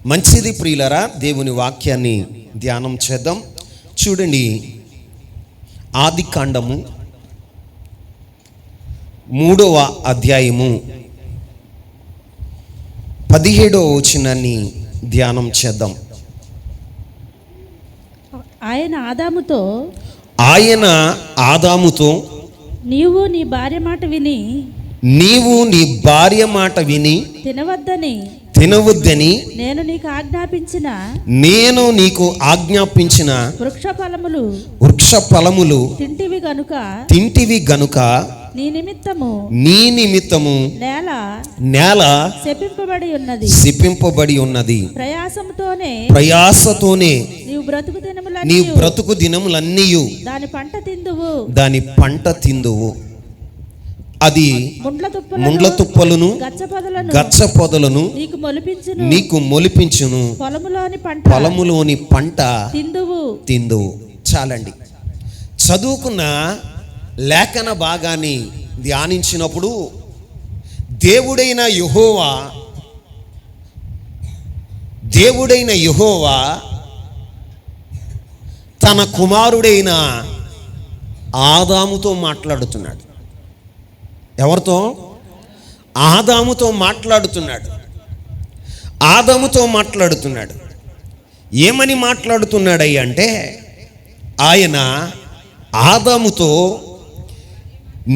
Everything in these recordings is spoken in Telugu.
మంచిది ప్రియులరా, దేవుని వాక్యాన్ని ధ్యానం చేద్దాం. చూడండి, ఆదికాండము 3వ అధ్యాయము 17వ వచనాన్ని ధ్యానం చేద్దాం. ఆయన ఆదాముతో నీవు నీ భార్య మాట విని తినవద్దని నేను నీకు ఆజ్ఞాపించిన వృక్ష ఫలములు తింటివి గనుక నీ నిమిత్తము నేల శపింపబడి ఉన్నది. ప్రయాసతోనే నీవు బ్రతుకు దినములన్నీయు దాని పంట తిందువు. అది ముండ్ల తుప్పలను గచ్చ పొదలను నీకు మొలిపించును, పొలములోని పంట తిందువు. చాలండి. చదువుకున్న లేఖన భాగాన్ని ధ్యానించినప్పుడు దేవుడైన యెహోవా తన కుమారుడైన ఆదాముతో మాట్లాడుతున్నాడు. ఎవరితో? ఆదాముతో మాట్లాడుతున్నాడు. ఏమని మాట్లాడుతున్నాడయ్య అంటే, ఆయన ఆదాముతో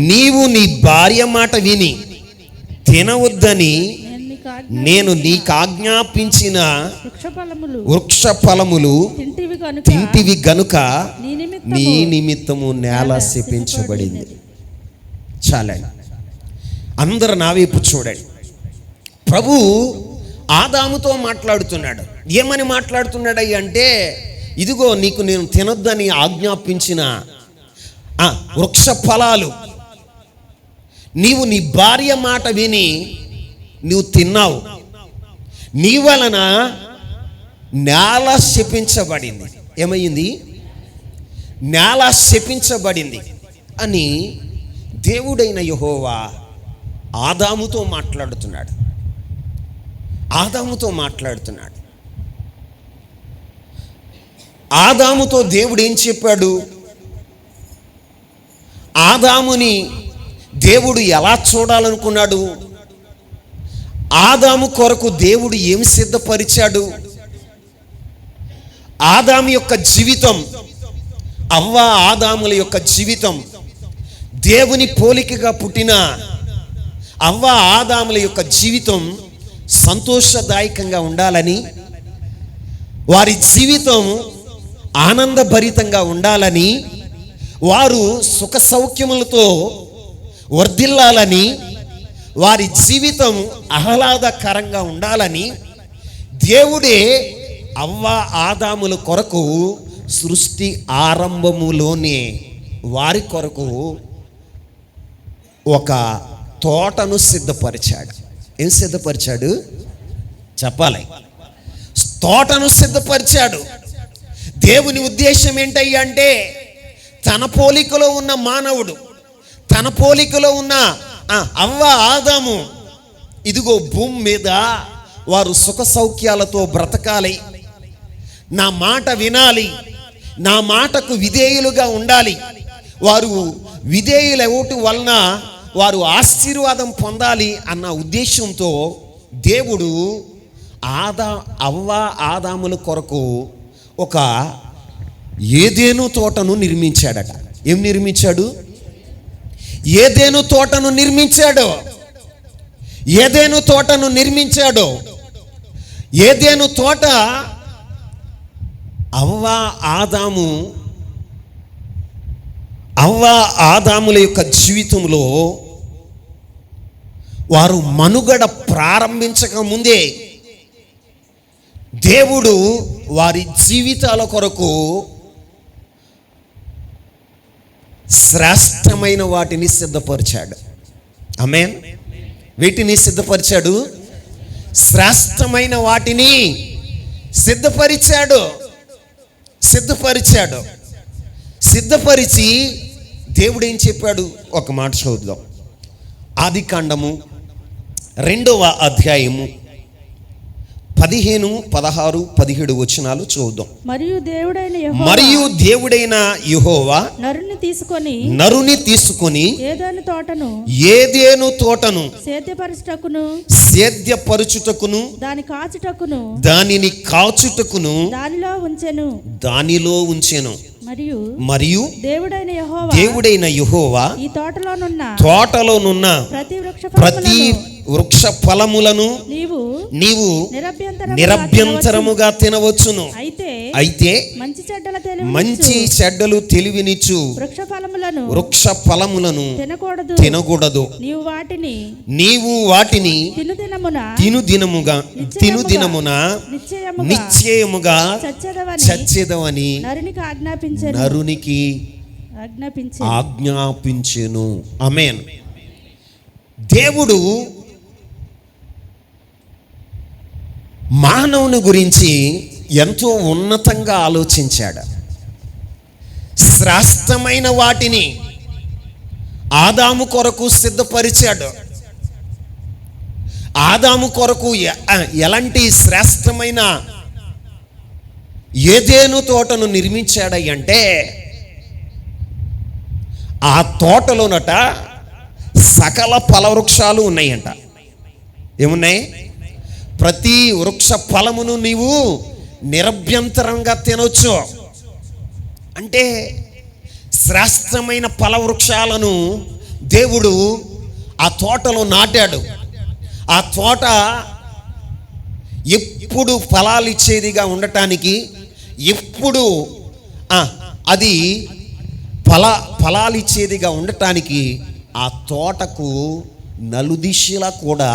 నీవు నీ భార్య మాట విని తినవద్దని నేను నీకు ఆజ్ఞాపించిన వృక్ష ఫలములు తింటివి గనుక నీ నిమిత్తము నేల శపించబడింది. చాలండి. అందరూ నా వైపు చూడండి. ప్రభు ఆదాముతో మాట్లాడుతున్నాడు. ఏమని మాట్లాడుతున్నాడు అంటే, ఇదిగో నీకు నేను తినొద్దని ఆజ్ఞాపించిన వృక్ష ఫలాలు నీవు నీ భార్య మాట విని నీవు తిన్నావు, నీ వలన నేల శపించబడింది. ఏమైంది? నేల శపించబడింది అని దేవుడైన యెహోవా ఆదాముతో మాట్లాడుతున్నాడు. ఆదాముతో దేవుడు ఏం చెప్పాడు? ఆదాముని దేవుడు ఎలా చూడాలనుకున్నాడు? ఆదాము కొరకు దేవుడు ఏమి సిద్ధపరిచాడు? ఆదాము యొక్క జీవితం, అవ్వ ఆదాముల యొక్క జీవితం, దేవుని పోలికగా పుట్టిన అవ్వ ఆదాముల యొక్క జీవితం సంతోషదాయకంగా ఉండాలని, వారి జీవితం ఆనందభరితంగా ఉండాలని, వారు సుఖ సౌఖ్యములతో వర్ధిల్లాలని, వారి జీవితం ఆహ్లాదకరంగా ఉండాలని దేవుడే అవ్వ ఆదాముల కొరకు సృష్టి ఆరంభములోనే వారి కొరకు ఒక తోటను సిద్ధపరిచాడు. ఏం సిద్ధపరిచాడు చెప్పాలి? తోటను సిద్ధపరిచాడు. దేవుని ఉద్దేశం ఏంటయ్యా అంటే, తన పోలికలో ఉన్న మానవుడు, తన పోలికలో ఉన్న అవ్వ ఆదాము ఇదిగో భూమి మీద వారు సుఖ సౌఖ్యాలతో బ్రతకాలి, నా మాట వినాలి, నా మాటకు విధేయులుగా ఉండాలి, వారు విధేయులవటం వలన వారు ఆశీర్వాదం పొందాలి అన్న ఉద్దేశంతో దేవుడు అవ్వ ఆదాముల కొరకు ఒక ఏదెను తోటను నిర్మించాడట. ఏం నిర్మించాడు? ఏదెను తోటను నిర్మించాడు. ఏదెను తోట అవ్వ ఆదాముల యొక్క జీవితంలో వారు మనుగడ ప్రారంభించక ముందే దేవుడు వారి జీవితాల కొరకు శ్రేష్టమైన వాటిని సిద్ధపరిచాడు. ఆమేన్. వీటిని సిద్ధపరిచాడు, శ్రేష్టమైన వాటిని సిద్ధపరిచి దేవుడు ఏం చెప్పాడు? ఒక మాట చదువుదాం. ఆదికాండము 2వ అధ్యాయము 15, 16, 17 వచనాలు చూద్దాం. మరియు దేవుడైన యెహోవా నరుని తీసుకొని ఏదెను తోటను సేద్యపరచుటకును దానిని కాచుటకును దానిలో ఉంచెను. మరియు దేవుడైన యెహోవా ఈ తోటలోనున్న ప్రతి వృక్ష ఫలములను నీవు నిరభ్యంతరముగా తినవచ్చును. అయితే మంచి చెడ్డలు తెలివినిచ్చు వృక్ష ఫలములను తినకూడదు. నీవు వాటిని తినుదినమున నిశ్చయముగా చచ్చెదవని నరునికి ఆజ్ఞాపించెను. ఆమేన్. దేవుడు మానవుని గురించి ఎంతో ఉన్నతంగా ఆలోచించాడు. శ్రేష్టమైన వాటిని ఆదాము కొరకు సిద్ధపరిచాడు. ఆదాము కొరకు ఎలాంటి శ్రేష్టమైన ఏదెను తోటను నిర్మించాడంటే ఆ తోటలోనట సకల ఫలవృక్షాలు ఉన్నాయంట. ఏమున్నాయి? ప్రతి వృక్ష ఫలమును నీవు నిరభ్యంతరంగా తినొచ్చు. అంటే శ్రేష్టమైన ఫలవృక్షాలను దేవుడు ఆ తోటలో నాటాడు. ఆ తోట ఎప్పుడు ఫలాలు ఇచ్చేదిగా ఉండటానికి, ఎప్పుడు అది ఫలాలు ఇచ్చేదిగా ఉండటానికి ఆ తోటకు నలుదిశలా కూడా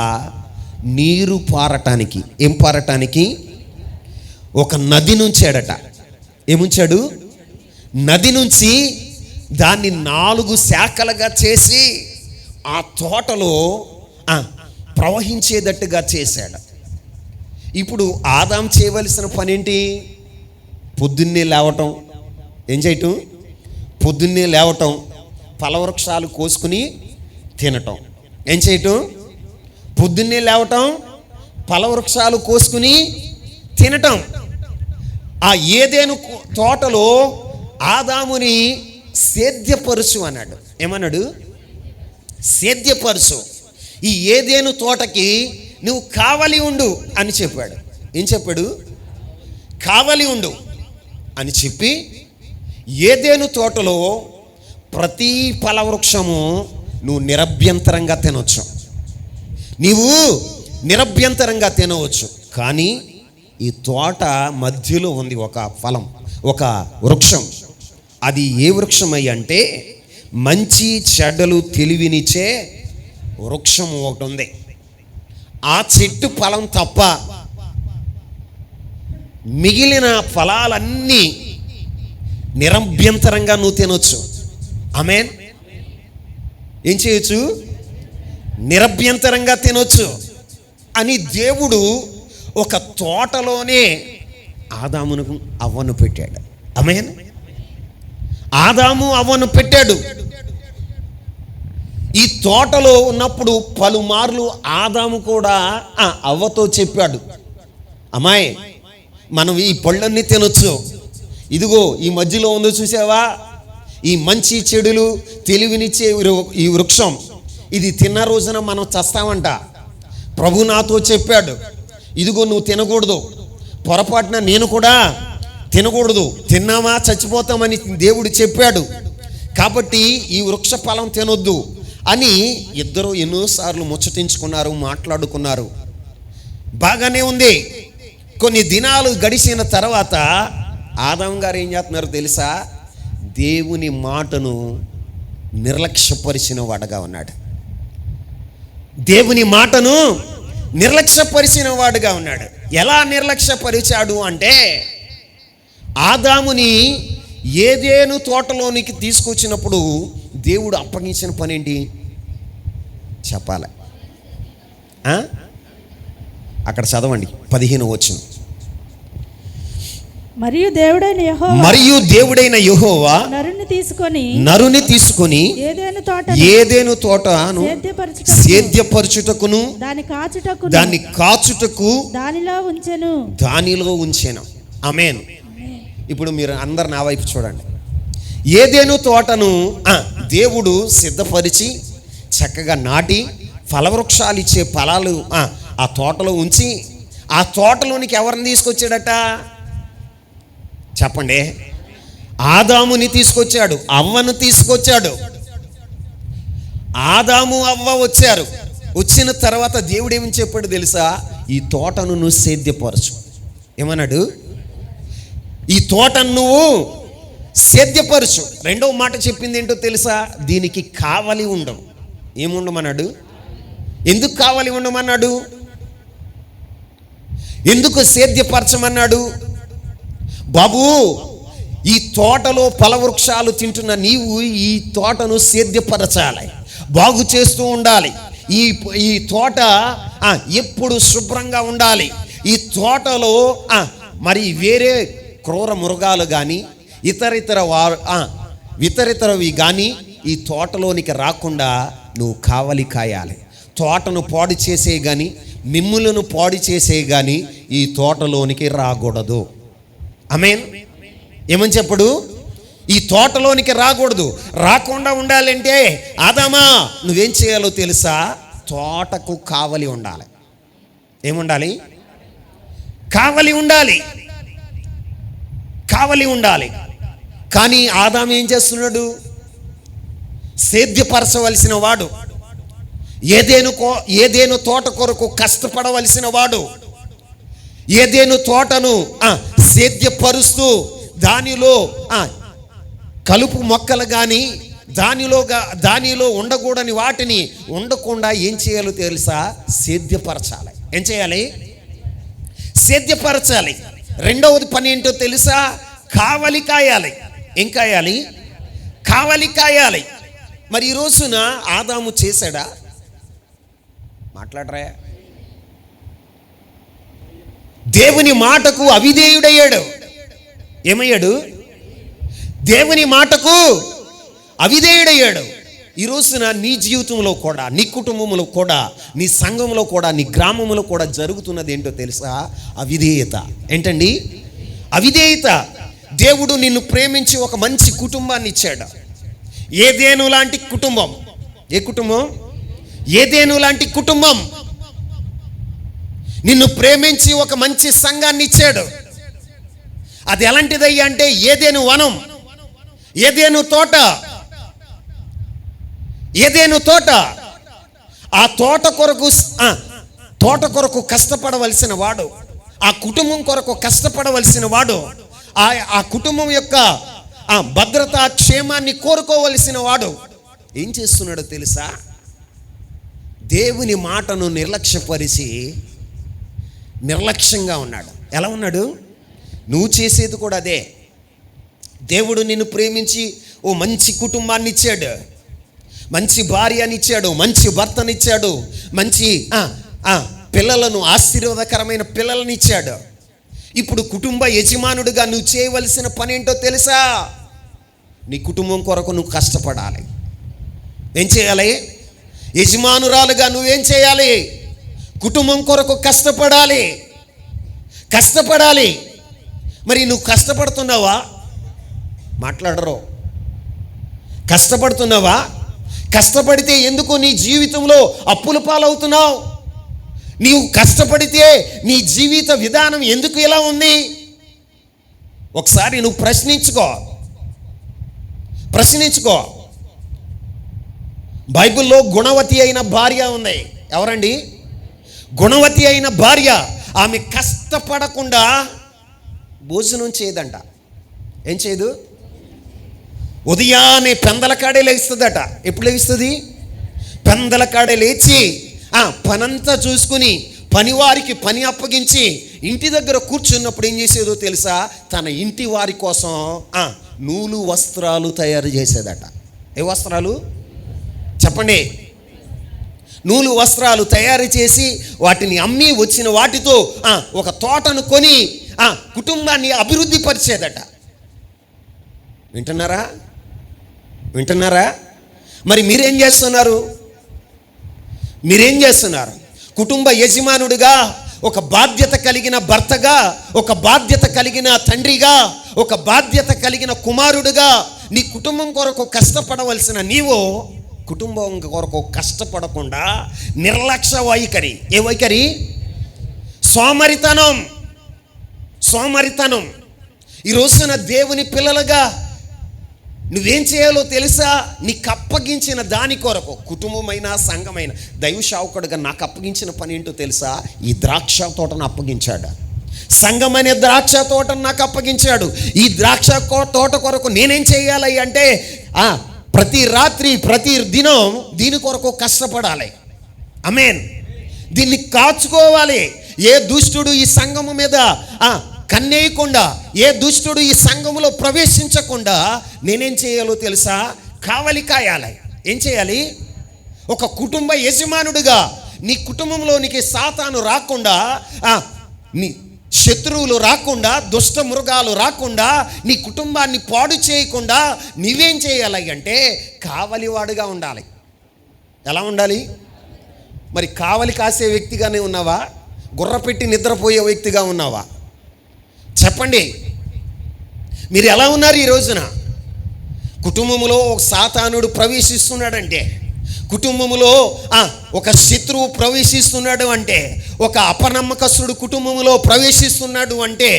నీరు పారటానికి, ఏం పారటానికి? ఒక నది నుంచాడట. ఏముంచాడు? నది నుంచి దాన్ని 4 శాఖలుగా చేసి ఆ తోటలో ప్రవహించేటట్టుగా చేశాడు. ఇప్పుడు ఆదాం చేయవలసిన పని ఏంటి? పొద్దున్నే లేవటం. ఏం చేయటం? పొద్దున్నే లేవటం, ఫలవృక్షాలు కోసుకుని తినటం. ఏం చేయటం? పొద్దున్నే లేవటం, ఫలవృక్షాలు కోసుకుని తినటం. ఆ ఏదెను తోటలో ఆదాముని సేద్యపరుచు అన్నాడు. ఏమన్నాడు? సేద్యపరుచు. ఈ ఏదెను తోటకి నువ్వు కావలి ఉండు అని చెప్పాడు. ఏం చెప్పాడు? కావలి ఉండు అని చెప్పి ఏదెను తోటలో ప్రతి ఫలవృక్షము నువ్వు నిరభ్యంతరంగా తినవచ్చు. నీవు నిరభ్యంతరంగా తినవచ్చు. కానీ ఈ తోట మధ్యలో ఉంది ఒక ఫలం, ఒక వృక్షం. అది ఏ వృక్షమై అంటే మంచి చెడ్డలు తెలివినిచ్చే వృక్షం ఒకటి ఉంది. ఆ చెట్టు ఫలం తప్ప మిగిలిన ఫలాలన్నీ నిరభ్యంతరంగా నువ్వు తినొచ్చు. ఆమేన్. ఏం చేయొచ్చు? నిరభ్యంతరంగా తినొచ్చు అని దేవుడు ఒక తోటలోనే ఆదామును అవ్వను పెట్టాడు. ఆమేన్. ఆదాము అవ్వను పెట్టాడు. ఈ తోటలో ఉన్నప్పుడు పలుమార్లు ఆదాము కూడా అవ్వతో చెప్పాడు, అమ్మాయి మనం ఈ పళ్ళన్నీ తినొచ్చు, ఇదిగో ఈ మధ్యలో ఉందో చూసావా, ఈ మంచి చెడులు తెలివినిచ్చే ఈ వృక్షం, ఇది తిన్న రోజున మనం చస్తామంట. ప్రభు నాతో చెప్పాడు, ఇదిగో నువ్వు తినకూడదు, పొరపాటున నేను కూడా తినకూడదు, తిన్నామా చచ్చిపోతామని దేవుడు చెప్పాడు. కాబట్టి ఈ వృక్ష ఫలం తినొద్దు అని ఇద్దరు ఎన్నోసార్లు ముచ్చటించుకున్నారు, మాట్లాడుకున్నారు. బాగానే ఉంది. కొన్ని దినాలు గడిచిన తర్వాత ఆదాం గారు ఏం చేస్తున్నారు తెలుసా? దేవుని మాటను నిర్లక్ష్యపరిచిన వాడుగా ఉన్నాడు. దేవుని మాటను నిర్లక్ష్యపరిచిన వాడుగా ఉన్నాడు. ఎలా నిర్లక్ష్యపరిచాడు అంటే, ఆదాముని ఏదేను తోటలోనికి తీసుకొచ్చినప్పుడు దేవుడు అప్పగించిన పని ఏంటి చెప్పాలి. అక్కడ చదవండి 15వ వచనం. మరియు దేవుడైన యెహోవా నరుని తీసుకొని ఏదెను తోటను సేద్యపరచుటకును దాన్ని కాచుటకు దానిలో ఉంచెను. ఆమేన్. ఇప్పుడు మీరు అందరు నా వైపు చూడండి. ఏదెను తోటను దేవుడు సిద్ధపరిచి చక్కగా నాటి ఫలవృక్షాలు ఇచ్చే ఫలాలు ఆ తోటలో ఉంచి ఆ తోటలోనికి ఎవరిని తీసుకొచ్చాడట చెప్పండి? ఆదాముని తీసుకొచ్చాడు, అవ్వను తీసుకొచ్చాడు. ఆదాము అవ్వ వచ్చారు. వచ్చిన తర్వాత దేవుడు ఏమని చెప్పాడు తెలుసా? ఈ తోటను నువ్వు సేద్యపరచు. ఏమన్నాడు? ఈ తోటను నువ్వు సేద్యపరచు. రెండవ మాట చెప్పింది ఏంటో తెలుసా? దీనికి కావలి ఉండవు. ఏముండమన్నాడు? ఎందుకు కావలి ఉండమన్నాడు? ఎందుకు సేద్యపరచమన్నాడు? బాబు, ఈ తోటలో ఫలవృక్షాలు తింటున్న నీవు ఈ తోటను సేద్యపరచాలి, బాగు చేస్తూ ఉండాలి. ఈ తోట ఎప్పుడు శుభ్రంగా ఉండాలి. ఈ తోటలో మరి వేరే క్రూర మృగాలు కానీ ఇతరితరవి కానీ ఈ తోటలోనికి రాకుండా నువ్వు కావలి కాయాలి. తోటను పాడు చేసే కానీ మిమ్ములను పాడు చేసే కానీ ఈ తోటలోనికి రాకూడదు. ఆమేన్. ఏమని చెప్పడు? ఈ తోటలోనికి రాకూడదు. రాకుండా ఉండాలంటే ఆదామా నువ్వేం చేయాలో తెలుసా? తోటకు కావలి ఉండాలి. ఏముండాలి? కావలి ఉండాలి. కావలి ఉండాలి. కానీ ఆదాము ఏం చేస్తున్నాడు? సేద్యపరచవలసిన వాడు, ఏదేను తోట కొరకు కష్టపడవలసిన వాడు, ఏదేను తోటను సేద్యపరుస్తూ దానిలో కలుపు మొక్కలు కానీ దానిలో ఉండకూడని వాటిని ఉండకుండా ఏం చేయాలో తెలుసా? సేద్యపరచాలి. ఏం చేయాలి? సేద్యపరచాలి. రెండవది పని ఏంటో తెలుసా? కావలి కాయాలి. ఏం కాయాలి? కావలి కాయాలి. మరి ఈ రోజున ఆదాము చేశాడా? మాట్లాడరా? దేవుని మాటకు అవిధేయుడయ్యాడు. ఏమయ్యాడు? దేవుని మాటకు అవిధేయుడయ్యాడు. ఈ రోజున నీ జీవితంలో కూడా, నీ కుటుంబంలో కూడా, నీ సంఘంలో కూడా, నీ గ్రామంలో కూడా జరుగుతున్నది ఏంటో తెలుసా? అవిధేయత. ఏంటండి? అవిధేయత. దేవుడు నిన్ను ప్రేమించి ఒక మంచి కుటుంబాన్ని ఇచ్చాడు. ఏదేను లాంటి కుటుంబం. ఏ కుటుంబం? ఏదేను లాంటి కుటుంబం. నిన్ను ప్రేమించి ఒక మంచి సంఘాన్ని ఇచ్చాడు. అది ఎలాంటిదయ్యా అంటే ఏదేను వనం, ఏదేను తోట. ఏదేను తోట. ఆ తోట కొరకు కష్టపడవలసిన వాడు, ఆ కుటుంబం కొరకు కష్టపడవలసిన వాడు, ఆ కుటుంబం యొక్క భద్రత క్షేమాన్ని కోరుకోవలసిన వాడు ఏం చేస్తున్నాడో తెలుసా? దేవుని మాటను నిర్లక్ష్యంగా ఉన్నాడు. ఎలా ఉన్నాడు? నువ్వు చేసేది కూడా అదే. దేవుడు నిన్ను ప్రేమించి ఓ మంచి కుటుంబాన్ని ఇచ్చాడు, మంచి భార్యని ఇచ్చాడు, మంచి భర్తనిచ్చాడు, మంచి పిల్లలను, ఆశీర్వాదకరమైన పిల్లలను ఇచ్చాడు. ఇప్పుడు కుటుంబ యజమానుడిగా నువ్వు చేయవలసిన పని ఏంటో తెలుసా? నీ కుటుంబం కొరకు నువ్వు కష్టపడాలి. ఏం చేయాలి? యజమానురాలుగా నువ్వేం చేయాలి? కుటుంబం కొరకు కష్టపడాలి. మరి నువ్వు కష్టపడుతున్నావా? మాట్లాడరు. కష్టపడుతున్నావా? కష్టపడితే ఎందుకు నీ జీవితంలో అప్పుల పాలవుతున్నావు? నీవు కష్టపడితే నీ జీవిత విధానం ఎందుకు ఇలా ఉంది? ఒకసారి నువ్వు ప్రశ్నించుకో. బైబిల్లో గుణవతి అయిన భార్య ఉంది. ఎవరండి? గుణవతి అయిన భార్య. ఆమె కష్టపడకుండా భోజనం చేయదంట. ఏం చేయదు? ఉదయాన్నే పెందల కాడే లేస్తుందట. ఎప్పుడు లేస్తుంది? పెందల కాడే లేచి పనంతా చూసుకుని పనివారికి పని అప్పగించి ఇంటి దగ్గర కూర్చున్నప్పుడు ఏం చేసేదో తెలుసా? తన ఇంటి వారి కోసం నూలు వస్త్రాలు తయారు చేసేదట. ఏ వస్త్రాలు చెప్పండి? నూలు వస్త్రాలు తయారు చేసి వాటిని అమ్మి వచ్చిన వాటితో ఒక తోటను కొని కుటుంబాన్ని అభివృద్ధి పరిచేదట. వింటున్నారా? మరి మీరేం చేస్తున్నారు? కుటుంబ యజమానుడిగా, ఒక బాధ్యత కలిగిన భర్తగా, ఒక బాధ్యత కలిగిన తండ్రిగా, ఒక బాధ్యత కలిగిన కుమారుడిగా నీ కుటుంబం కొరకు కష్టపడవలసిన నీవు కుటుంబం కొరకు కష్టపడకుండా నిర్లక్ష్య వైఖరి, ఏ వైఖరి? సోమరితనం. ఈ రోజున దేవుని పిల్లలుగా నువ్వేం చేయాలో తెలుసా? నీకు అప్పగించిన దాని కొరకు, కుటుంబమైన సంఘమైన, దైవ సేవకుడిగా నాకు అప్పగించిన పని ఏంటో తెలుసా? ఈ ద్రాక్ష తోటను అప్పగించాడు. సంఘం అనే ద్రాక్ష తోటను నాకు అప్పగించాడు. ఈ ద్రాక్ష తోట కొరకు నేనేం చేయాలి అంటే ప్రతి రాత్రి, ప్రతి దినం దీని కొరకు కష్టపడాలి. ఆమేన్. దీన్ని కాచుకోవాలి. ఏ దుష్టుడు ఈ సంఘము మీద కన్నేయకుండా, ఏ దుష్టుడు ఈ సంఘములో ప్రవేశించకుండా నేనేం చేయాలో తెలుసా? కావలి కాయాలి. ఏం చేయాలి? ఒక కుటుంబ యజమానుడిగా నీ కుటుంబంలోనికి సాతాను రాకుండా, నీ శత్రువులు రాకుండా, దుష్ట మృగాలు రాకుండా, నీ కుటుంబాన్ని పాడు చేయకుండా నీవేం చేయాలి అంటే కావలివాడుగా ఉండాలి. ఎలా ఉండాలి? మరి కావలి కాసే వ్యక్తిగానే ఉన్నావా? గుర్రపెట్టి నిద్రపోయే వ్యక్తిగా ఉన్నావా? చెప్పండి. మీరు ఎలా ఉన్నారు ఈ రోజున? కుటుంబంలో ఒక సాతానుడు ప్రవేశిస్తున్నాడంటే, కుటుంబంలో ఒక శత్రువు ప్రవేశిస్తున్నాడు అంటే, ఒక అపనమ్మకస్తుడు కుటుంబంలో ప్రవేశిస్తున్నాడు అంటే,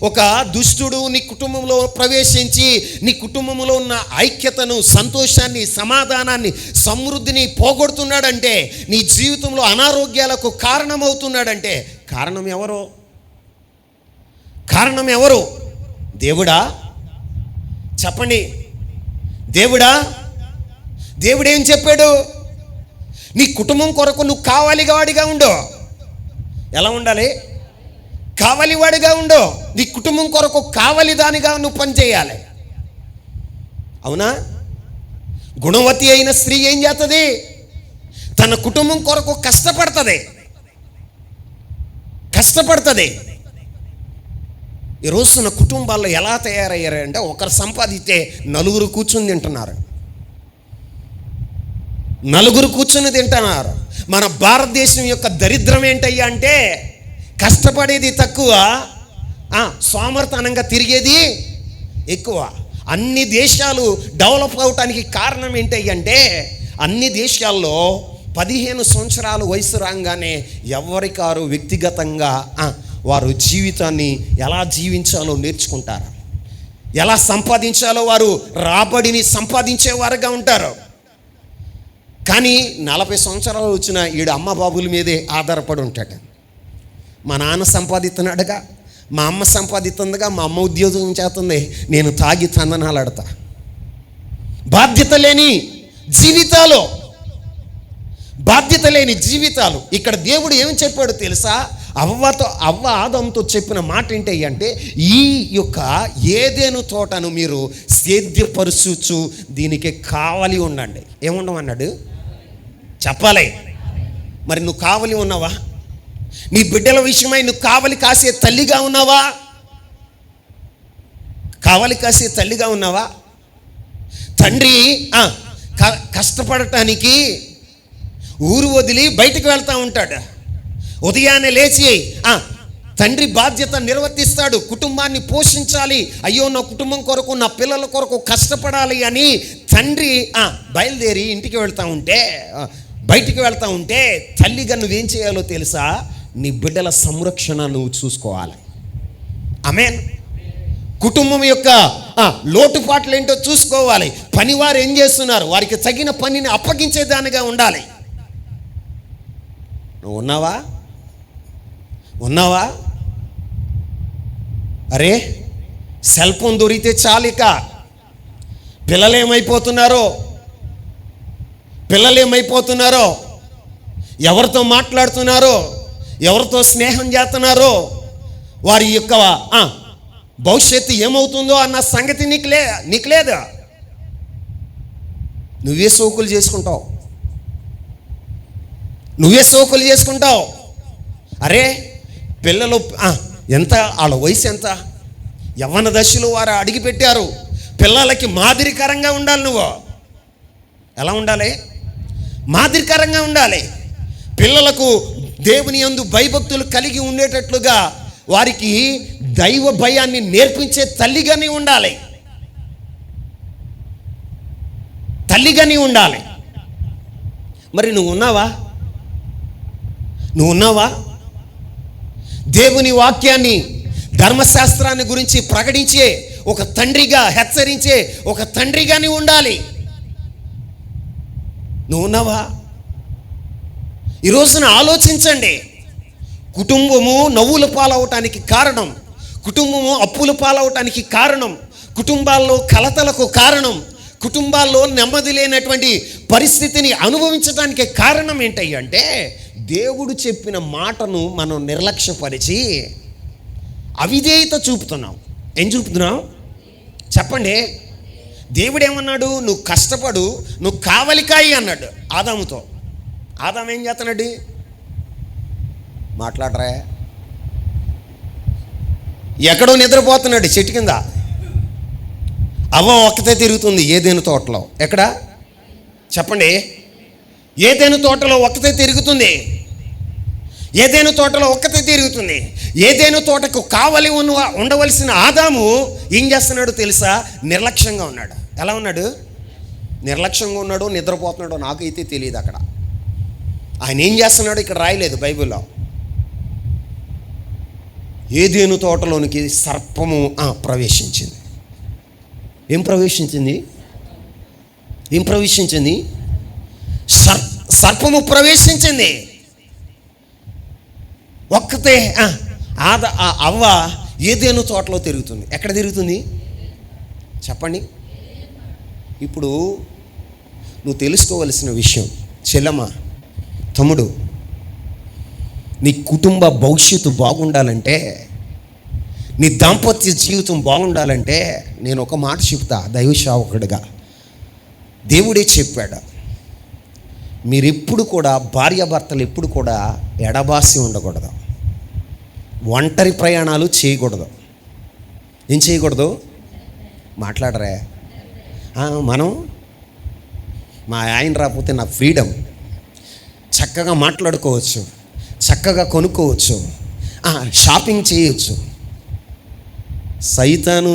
ఒక దుష్టుడు నీ కుటుంబంలో ప్రవేశించి నీ కుటుంబంలో ఉన్న ఐక్యతను, సంతోషాన్ని, సమాధానాన్ని, సమృద్ధిని పోగొడుతున్నాడంటే, నీ జీవితంలో అనారోగ్యాలకు కారణమవుతున్నాడంటే కారణం ఎవరు? దేవుడా? చెప్పండి. దేవుడేం చెప్పాడు? నీ కుటుంబం కొరకు నువ్వు కావలివాడిగా ఉండు. ఎలా ఉండాలి? కావలివాడిగా ఉండు. నీ కుటుంబం కొరకు కావలిదానిగా నువ్వు పనిచేయాలి. అవునా? గుణవతి అయిన స్త్రీ ఏం చేస్తుంది? తన కుటుంబం కొరకు కష్టపడుతుంది. ఈ రోజున కుటుంబాల్లో ఎలా తయారయ్యారంటే, ఒకరు సంపాదిస్తే నలుగురు కూర్చుని తింటున్నారు. మన భారతదేశం యొక్క దరిద్రం ఏంటయ్యా అంటే, కష్టపడేది తక్కువ, సోమర్తనంగా తిరిగేది ఎక్కువ. అన్ని దేశాలు డెవలప్ అవటానికి కారణం ఏంటయ్యా అంటే, అన్ని దేశాల్లో 15 సంవత్సరాల వయసు రాగానే ఎవరికారు వ్యక్తిగతంగా వారు జీవితాన్ని ఎలా జీవించాలో నేర్చుకుంటారు. ఎలా సంపాదించాలో వారు రాబడిని సంపాదించేవారుగా ఉంటారు. కానీ 40 సంవత్సరాలు వచ్చిన ఈడు అమ్మ బాబుల మీదే ఆధారపడి ఉంటాడు. మా నాన్న సంపాదిస్తున్నాడుగా, మా అమ్మ సంపాదిస్తుందిగా, మా అమ్మ ఉద్యోగం చేస్తుంది, నేను తాగి తందనాలాడతా. బాధ్యత లేని జీవితాలు. ఇక్కడ దేవుడు ఏమి చెప్పాడు తెలుసా? అవ్వ ఆదంతో చెప్పిన మాట ఏంటి అంటే, ఈ యొక్క ఏదెను తోటను మీరు సేద్యపరుచుచు దీనికి కావలి ఉండండి. ఏముండమన్నాడు? చెప్పాలి. మరి నువ్వు కావలి ఉన్నావా? నీ బిడ్డల విషయమై నువ్వు కావలి కాసే తల్లిగా ఉన్నావా? తండ్రి కష్టపడటానికి ఊరు వదిలి బయటకు వెళ్తూ ఉంటాడు. ఉదయాన్నే లేచి తండ్రి బాధ్యత నిర్వర్తిస్తాడు. కుటుంబాన్ని పోషించాలి. అయ్యో, నా కుటుంబం కొరకు, నా పిల్లల కొరకు కష్టపడాలి అని తండ్రి బయలుదేరి బయటికి వెళ్తా ఉంటే తల్లిగా నువ్వేం చేయాలో తెలుసా? నీ బిడ్డల సంరక్షణ నువ్వు చూసుకోవాలి. ఆమేన్. కుటుంబం యొక్క లోటుపాట్లు ఏంటో చూసుకోవాలి. పనివారు ఏం చేస్తున్నారు, వారికి తగిన పనిని అప్పగించేదానిగా ఉండాలి. నువ్వు ఉన్నావా? అరే, సెల్ ఫోన్ దొరికితే చాలిక పిల్లలు ఏమైపోతున్నారో, ఎవరితో మాట్లాడుతున్నారో, ఎవరితో స్నేహం చేస్తున్నారో, వారి యొక్క భవిష్యత్తు ఏమవుతుందో అన్న సంగతి నీకు లేదు. నువ్వే సోకులు చేసుకుంటావు. అరే, పిల్లలు ఎంత వాళ్ళ వయసు ఎంత? యవ్వన దశలో వారు అడిగిపెట్టారు. పిల్లలకి మాదిరికరంగా ఉండాలి. నువ్వు ఎలా ఉండాలి? మాదిరికరంగా ఉండాలి. పిల్లలకు దేవుని యందు భయభక్తులు కలిగి ఉండేటట్లుగా వారికి దైవ భయాన్ని నేర్పించే తల్లిగానే ఉండాలి. తల్లిగానే ఉండాలి. మరి నువ్వు ఉన్నావా? దేవుని వాక్యాన్ని, ధర్మశాస్త్రాన్ని గురించి ప్రకటించే ఒక తండ్రిగా, హెచ్చరించే ఒక తండ్రిగానే ఉండాలి. నువ్వు ఉన్నావా? ఈ రోజున ఆలోచించండి. కుటుంబము నవ్వుల పాలవటానికి కారణం, కుటుంబము అప్పుల పాలవటానికి కారణం, కుటుంబాల్లో కలతలకు కారణం, కుటుంబాల్లో నెమ్మది లేనటువంటి పరిస్థితిని అనుభవించడానికి కారణం ఏంటంటే దేవుడు చెప్పిన మాటను మనం నిర్లక్ష్యపరిచి అవిధేయత చూపుతున్నాం. ఏం చూపుతున్నాం చెప్పండి? దేవుడు ఏమన్నాడు? నువ్వు కష్టపడు, నువ్వు కావలికాయి అన్నాడు ఆదాముతో. ఆదాము ఏం చేస్తున్నాడు? మాట్లాడరా? ఎక్కడో నిద్రపోతున్నాడు చెట్టు కింద. అవ్వ ఒక్కతే తిరుగుతుంది ఏదైనా తోటలో. ఎక్కడ చెప్పండి? ఏదైనా తోటలో ఒక్కతే తిరుగుతుంది. ఏదైనా తోటలో ఒక్కతే తిరుగుతుంది. ఏదైనా తోటకు కావలి ఉండవలసిన ఆదాము ఏం చేస్తున్నాడు తెలుసా? నిర్లక్ష్యంగా ఉన్నాడు. ఎలా ఉన్నాడు? నిర్లక్ష్యంగా ఉన్నాడు, నిద్రపోతున్నాడు, నాకైతే తెలియదు. అక్కడ ఆయన ఏం చేస్తున్నాడు ఇక్కడ రాయలేదు బైబిల్లో. ఏదేను తోటలోనికి సర్పము ప్రవేశించింది. ఏం ప్రవేశించింది? సర్పము ప్రవేశించింది. ఒక్కతే అవ్వ ఏదేను తోటలో తిరుగుతుంది. ఎక్కడ తిరుగుతుంది చెప్పండి? ఇప్పుడు నువ్వు తెలుసుకోవలసిన విషయం, చెల్లమ్మ, తమ్ముడు, నీ కుటుంబ భవిష్యత్తు బాగుండాలంటే, నీ దాంపత్య జీవితం బాగుండాలంటే నేను ఒక మాట చెప్తా దైవ సేవకుడిగా. దేవుడే చెప్పాడు, మీరెప్పుడు కూడా భార్యాభర్తలు ఎప్పుడు కూడా ఎడబాసి ఉండకూడదు, ఒంటరి ప్రయాణాలు చేయకూడదు. ఏం చేయకూడదు? మాట్లాడరా? మనం మా ఆయన రాకపోతే నా ఫ్రీడమ్, చక్కగా మాట్లాడుకోవచ్చు, చక్కగా కొనుక్కోవచ్చు, షాపింగ్ చేయొచ్చు. సైతాను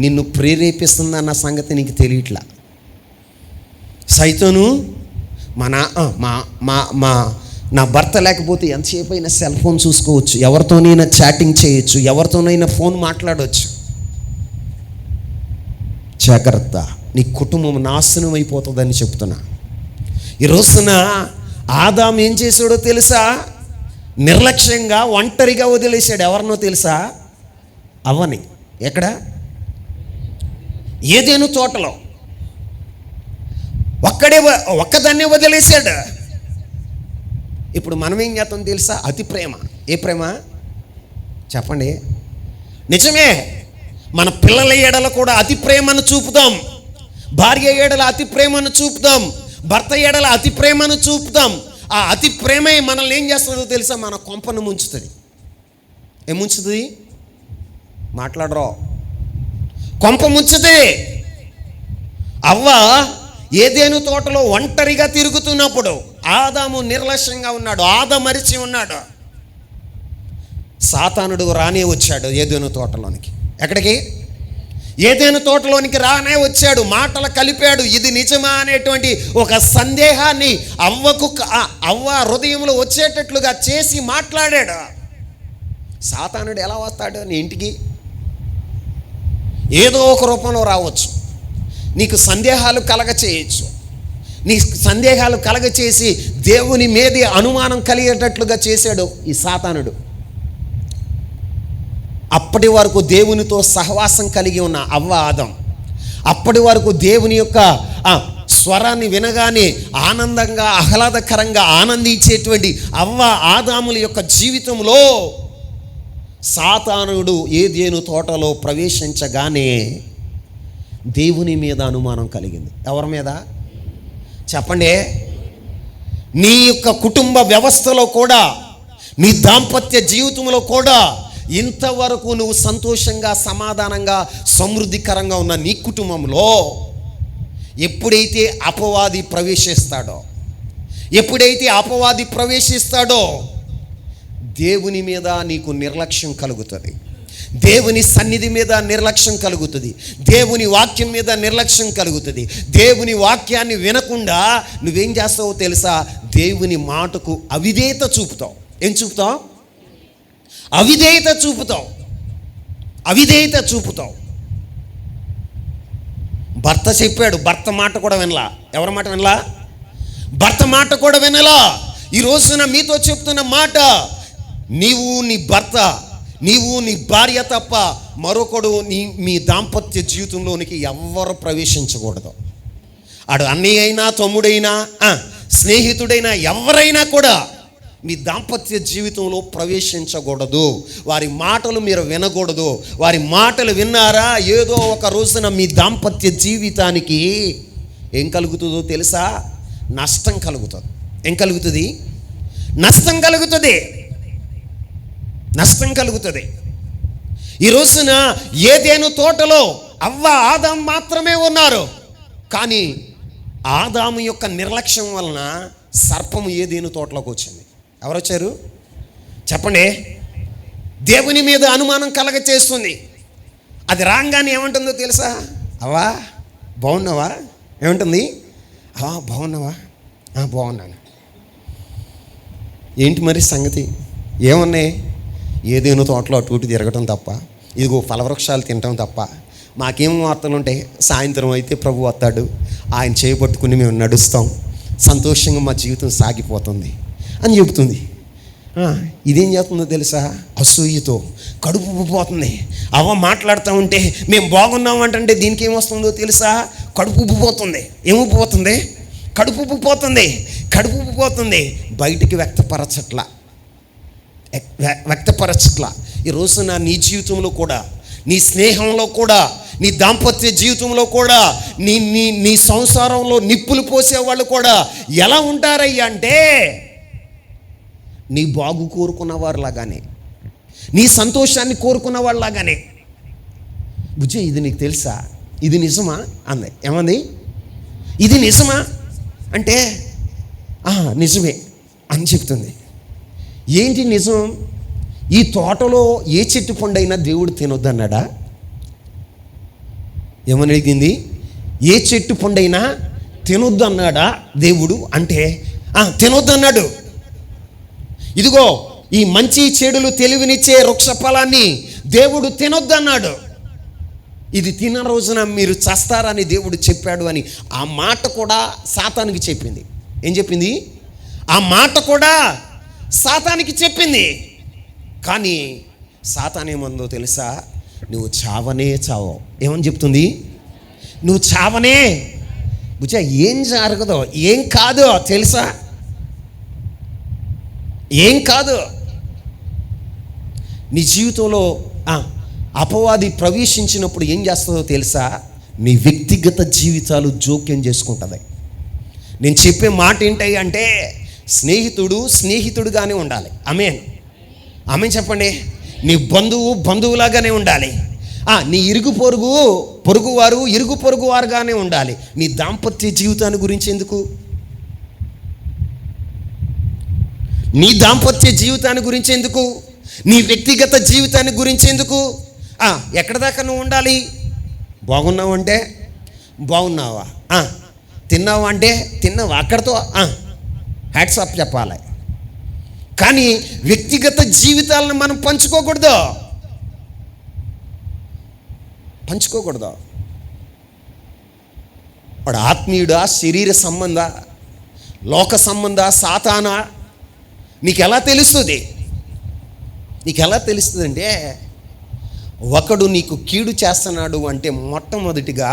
నిన్ను ప్రేరేపిస్తుందన్న సంగతి నీకు తెలియట్లా. సైతాను నా భర్త లేకపోతే ఎంతసేపు అయినా సెల్ ఫోన్ చూసుకోవచ్చు, ఎవరితోనైనా చాటింగ్ చేయొచ్చు, ఎవరితోనైనా ఫోన్ మాట్లాడవచ్చు. జాగ్రత్త, నీ కుటుంబం నాశనం అయిపోతుందని చెప్తున్నా. ఈ రోజున ఆదాము ఏం చేశాడో తెలుసా? నిర్లక్ష్యంగా ఒంటరిగా వదిలేశాడు. ఎవరినో తెలుసా? అవ్వని. ఎక్కడ? ఏదేను తోటలో ఒక్కదాన్నే వదిలేశాడు. ఇప్పుడు మనం ఏం చేస్తాం తెలుసా? అతి ప్రేమ. ఏ ప్రేమ చెప్పండి? నిజమే, మన పిల్లల ఏడల కూడా అతి ప్రేమను చూపుతాం, భార్య ఏడల అతి ప్రేమను చూపుతాం, భర్త ఏడల అతి ప్రేమను చూపుతాం. ఆ అతి ప్రేమే మనల్ని ఏం చేస్తుందో తెలుసా? మన కొంపను ముంచుతుంది. ఏం ముంచుతుంది? మాట్లాడరో? కొంప ముంచుతుంది. అవ్వ ఏదేను తోటలో ఒంటరిగా తిరుగుతున్నప్పుడు ఆదాము నిర్లక్ష్యంగా ఉన్నాడు, ఆదమరిచి ఉన్నాడు. సాతానుడు రానే వచ్చాడు ఏదేను తోటలోనికి. ఎక్కడికి? ఏదేను తోటలోనికి రానే వచ్చాడు, మాటలు కలిపాడు. ఇది నిజమా అనేటువంటి ఒక సందేహాన్ని అవ్వ హృదయంలో వచ్చేటట్లుగా చేసి మాట్లాడాడు. సాతానుడు ఎలా వస్తాడు నీ ఇంటికి? ఏదో ఒక రూపంలో రావచ్చు, నీకు సందేహాలు కలగచేయచ్చు. నీ సందేహాలు కలగచేసి దేవుని మీదే అనుమానం కలిగేటట్లుగా చేశాడు ఈ సాతానుడు. అప్పటి వరకు దేవునితో సహవాసం కలిగి ఉన్న అవ్వ, ఆదం, అప్పటి వరకు దేవుని యొక్క స్వరాన్ని వినగానే ఆనందంగా, ఆహ్లాదకరంగా ఆనందించేటువంటి అవ్వ, ఆదాముల యొక్క జీవితంలో సాతానుడు ఏదేను తోటలో ప్రవేశించగానే దేవుని మీద అనుమానం కలిగింది. ఎవరి మీద చెప్పండి? నీ యొక్క కుటుంబ వ్యవస్థలో కూడా, నీ దాంపత్య జీవితంలో కూడా ఇంతవరకు నువ్వు సంతోషంగా, సమాధానంగా, సమృద్ధికరంగా ఉన్న నీ కుటుంబంలో ఎప్పుడైతే అపవాది ప్రవేశిస్తాడో దేవుని మీద నీకు నిర్లక్ష్యం కలుగుతుంది, దేవుని సన్నిధి మీద నిర్లక్ష్యం కలుగుతుంది, దేవుని వాక్యం మీద నిర్లక్ష్యం కలుగుతుంది. దేవుని వాక్యాన్ని వినకుండా నువ్వేం చేస్తావో తెలుసా? దేవుని మాటకు అవిధేయత చూపుతావు. ఏం చూపుతావు? అవిధేయత చూపుతావు. భర్త చెప్పాడు, భర్త మాట కూడా వినలా. ఎవరి మాట వినలా? భర్త మాట కూడా వినలా. ఈ రోజున మీతో చెప్తున్న మాట, నీవు నీ భార్య తప్ప మరొకడు మీ దాంపత్య జీవితంలోనికి ఎవ్వరు ప్రవేశించకూడదు. ఆడు అన్నయ్య అయినా, తమ్ముడైనా, స్నేహితుడైనా, ఎవరైనా కూడా మీ దాంపత్య జీవితంలో ప్రవేశించకూడదు. వారి మాటలు మీరు వినకూడదు. వారి మాటలు విన్నారా, ఏదో ఒక రోజున మీ దాంపత్య జీవితానికి ఏం కలుగుతుందో తెలుసా? నష్టం కలుగుతుంది. ఏం కలుగుతుంది? నష్టం కలుగుతుంది. ఈ రోజున ఏదెను తోటలో అవ్వ, ఆదాము మాత్రమే ఉన్నారు. కానీ ఆదాము యొక్క నిర్లక్ష్యం వలన సర్పము ఏదెను తోటలోకి వచ్చింది. ఎవరు వచ్చారు చెప్పండి? దేవుని మీద అనుమానం కలగ చేస్తుంది. అది రాగానే ఏమంటుందో తెలుసా? అవ్వా బాగున్నావా? ఏమంటుంది? బాగున్నావా? బాగున్నాను. ఏంటి మరి సంగతి? ఏమన్నాయి? ఏదేనో తోటలో అటు ఇటు తిరగటం తప్ప, ఇదిగో ఫలవృక్షాలు తినటం తప్ప మాకేం వార్తలు ఉంటాయి? సాయంత్రం అయితే ప్రభు వస్తాడు, ఆయన చేయబట్టుకుని మేము నడుస్తాం, సంతోషంగా మా జీవితం సాగిపోతుంది అని చెబుతుంది. ఇదేం చేస్తుందో తెలుసా? అసూయతో కడుపు ఉబ్బిపోతుంది. అవ్వ మాట్లాడుతూ ఉంటే మేము బాగున్నాం అంటే దీనికి ఏమొస్తుందో తెలుసా? కడుపు ఉబ్బిపోతుంది. ఏముబ్బిపోతుంది? కడుపు ఉబ్బిపోతుంది. బయటికి వ్యక్తపరచట్లా. ఈ రోజున నీ జీవితంలో కూడా, నీ స్నేహంలో కూడా, నీ దాంపత్య జీవితంలో కూడా, నీ సంసారంలో నిప్పులు పోసేవాళ్ళు కూడా ఎలా ఉంటారయ్యా అంటే, నీ బాగు కోరుకున్న వారిలాగానే, నీ సంతోషాన్ని కోరుకున్న వాళ్ళలాగానే. బుజ్జి, ఇది నీకు తెలుసా? ఇది నిజమా అంది. ఏమంది? ఇది నిజమా అంటే నిజమే అని చెప్తుంది. ఏంటి నిజం? ఈ తోటలో ఏ చెట్టు పండైనా దేవుడు తినొద్దన్నాడా? ఏమని అడిగింది? ఏ చెట్టు పండైనా తినొద్దన్నాడా దేవుడు అంటే? తినొద్దన్నాడు. ఇదిగో ఈ మంచి చెడులు తెలివినిచ్చే వృక్ష ఫలాన్ని దేవుడు తినొద్దన్నాడు. ఇది తిన్న రోజున మీరు చస్తారని దేవుడు చెప్పాడు అని ఆ మాట కూడా సాతానికి చెప్పింది. ఏం చెప్పింది? ఆ మాట కూడా సాతానికి చెప్పింది. కానీ సాతాన్ ఏమందో తెలుసా? నువ్వు చావనే చావో. ఏమని చెప్తుంది? నువ్వు చావనే. బుజ్జా, ఏం జరగదో, ఏం కాదో తెలుసా? ఏం కాదు. నీ జీవితంలో అపవాది ప్రవేశించినప్పుడు ఏం చేస్తుందో తెలుసా? నీ వ్యక్తిగత జీవితాలు జోక్యం చేసుకుంటుంది. నేను చెప్పే మాట ఏంటి అంటే, స్నేహితుడుగానే ఉండాలి. ఆమెన్ చెప్పండి. నీ బంధువులాగానే ఉండాలి. నీ ఇరుగు పొరుగువారుగానే ఉండాలి. నీ దాంపత్య జీవితాన్ని గురించి ఎందుకు? నీ దాంపత్య జీవితాన్ని గురించి ఎందుకు? నీ వ్యక్తిగత జీవితాన్ని గురించి ఎందుకు? ఎక్కడ దాకా నువ్వు ఉండాలి? బాగున్నావు అంటే బాగున్నావా, తిన్నావా అంటే తిన్నావా, అక్కడితో హ్యాట్స్ ఆఫ్ చెప్పాలి. కానీ వ్యక్తిగత జీవితాలను మనం పంచుకోకూడదు. వాడు ఆత్మీయుడా, శరీర సంబంధ, లోక సంబంధ, సాతానా, నీకు ఎలా తెలుస్తుంది అంటే, ఒకడు నీకు కీడు చేస్తున్నాడు అంటే మొట్టమొదటిగా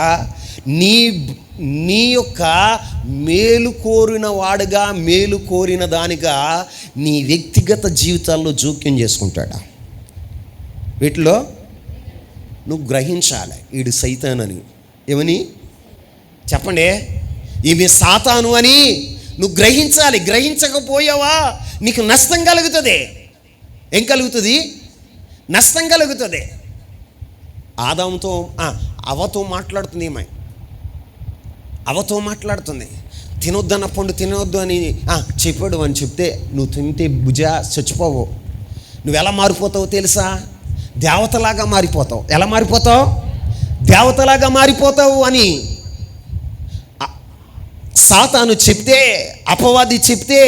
నీ యొక్క మేలు కోరిన వాడుగా, మేలు కోరిన దానిగా నీ వ్యక్తిగత జీవితాల్లో జోక్యం చేసుకుంటాడా? వీటిలో నువ్వు గ్రహించాలి, వీడు సైతానని. ఏమని చెప్పండి? ఈమె సాతాను అని నువ్వు గ్రహించాలి. గ్రహించకపోయావా నీకు నష్టం కలుగుతుంది. ఏం కలుగుతుంది? నష్టం కలుగుతుంది. ఆదాముతో అవ్వతో మాట్లాడుతుంది, ఏమై అవ్వతో మాట్లాడుతుంది. తినొద్దన్న పండు తినొద్దు అని చెప్పాడు అని చెప్తే, నువ్వు తింటే భుజ చచ్చిపోవు, నువ్వు ఎలా మారిపోతావు తెలుసా? దేవతలాగా మారిపోతావు. ఎలా మారిపోతావు? దేవతలాగా మారిపోతావు అని సాతాను చెప్తే, అపవాది చెప్తే,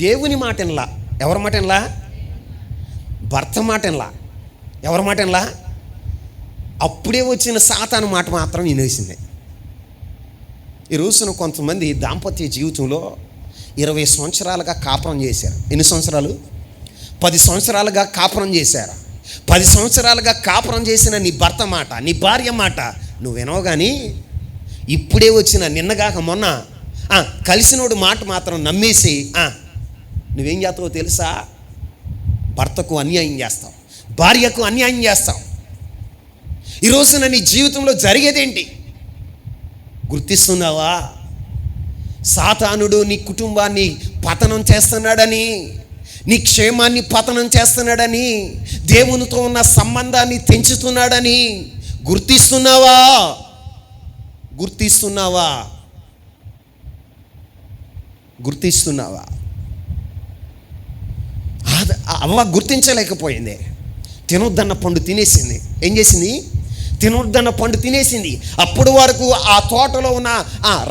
దేవుని మాటనలా. ఎవరి మాటనలా? భర్త మాటనలా. ఎవరి మాటనలా? అప్పుడే వచ్చిన సాతాను మాట మాత్రం వినేసింది. ఈ రోజున కొంతమంది దాంపత్య జీవితంలో 20 సంవత్సరాలుగా కాపురం చేశారు. ఎన్ని సంవత్సరాలు? 10 సంవత్సరాలుగా కాపురం చేశారు. 10 సంవత్సరాలుగా కాపురం చేసిన నీ భర్త మాట, నీ భార్య మాట నువ్వు వినవు. కానీ ఇప్పుడే వచ్చిన నిన్నగాక మొన్న కలిసినోడు మాట మాత్రం నమ్మేసి నువ్వేం చేస్తావో తెలుసా? భర్తకు అన్యాయం చేస్తావు, భార్యకు అన్యాయం చేస్తావు. ఈ రోజున నీ జీవితంలో జరిగేదేంటి గుర్తిస్తున్నావా? సాతానుడు నీ కుటుంబాన్ని పతనం చేస్తున్నాడని, నీ క్షేమాన్ని పతనం చేస్తున్నాడని, దేవునితో ఉన్న సంబంధాన్ని తెంచుతున్నాడని గుర్తిస్తున్నావా? గుర్తిస్తున్నావా? గుర్తిస్తున్నావా? అవ్వ గుర్తించలేకపోయింది. తినొద్దన్న పండు తినేసింది. ఏం చేసింది? తినొద్దన్న పండు తినేసింది. అప్పుడు వరకు ఆ తోటలో ఉన్న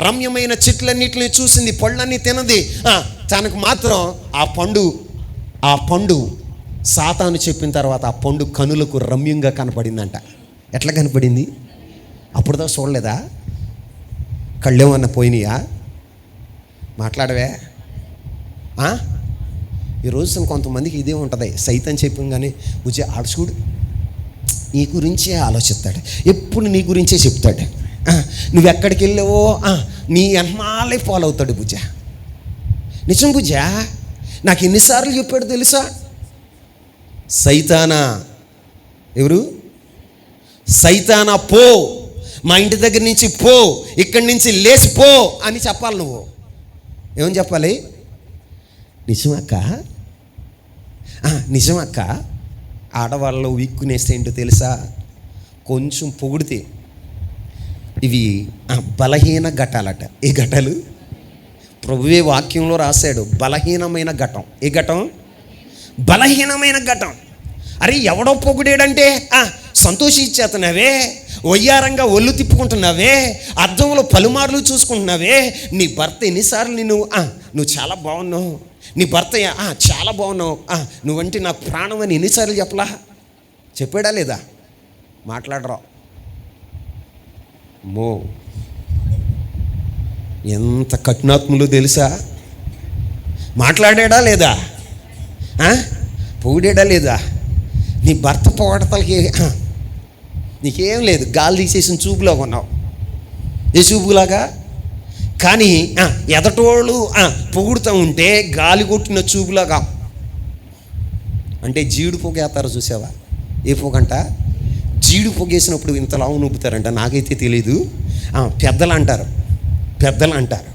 రమ్యమైన చెట్లన్నిటిని చూసింది, పళ్ళన్నీ తినది. తనకు మాత్రం ఆ పండు సాతాను చెప్పిన తర్వాత ఆ పండు కనులకు రమ్యంగా కనపడిందంట. ఎట్లా కనపడింది? అప్పుడుదా చూడలేదా? కళ్ళేమన్నా పోయినాయా? మాట్లాడవే. ఈ రోజున కొంతమందికి ఇదే ఉంటుంది. సైతం చెప్పగానే బుజ్జి ఆడు చూడు, నీ గురించే ఆలోచిస్తాడు, ఎప్పుడు నీ గురించే చెప్తాడు. నువ్వెక్కడికి వెళ్ళావో నీ అమ్మాలే ఫాలో అవుతాడు బుజ్జ. నిజం బుజ్జ, నాకు ఎన్నిసార్లు చెప్పాడు తెలుసా? సైతానా. ఎవరు? సైతానా, పో, మా ఇంటి దగ్గర నుంచి పో, ఇక్కడి నుంచి లేచిపో అని చెప్పాలి. నువ్వు ఏమని చెప్పాలి? నిజమక్క, నిజమక్క. ఆడవాళ్ళలో వీక్నెస్ ఏంటో తెలుసా? కొంచెం పొగిడితే ఇవి బలహీన ఘటాలట. ఏ ఘటాలు? ప్రభువే వాక్యంలో రాశాడు, బలహీనమైన ఘటం. ఏ ఘటం? బలహీనమైన ఘటం. అరే ఎవడో పొగిడేడంటే సంతోషించేస్తున్నావే, వయ్యారంగా ఒళ్ళు తిప్పుకుంటున్నావే, అద్దంలో పలుమార్లు చూసుకుంటున్నావే. నీ భర్త ఎన్నిసార్లు నువ్వు చాలా బాగున్నావు, నీ భర్త చాలా బాగున్నావు, నువ్వంటే నాకు ప్రాణం అని ఎన్నిసార్లు చెప్పలా? చెప్పాడా లేదా? మాట్లాడరా మో. ఎంత కఠినాత్ములు తెలుసా? మాట్లాడాడా లేదా? పొగిడాడా లేదా? నీ భర్త పొగడతలకి నీకేం లేదు, గాలి తీసేసిన చూపులాగా ఉన్నావు. ఏ చూపులాగా? కానీ ఎదటోళ్ళు పొగుడుతూ ఉంటే గాలి కొట్టిన చూపులాగా. అంటే జీడి పొగేస్తారు చూసావా? ఏ పొగంట? జీడి పొగేసినప్పుడు ఇంతలా నొప్పుతారంట. నాకైతే తెలీదు, పెద్దలు అంటారు.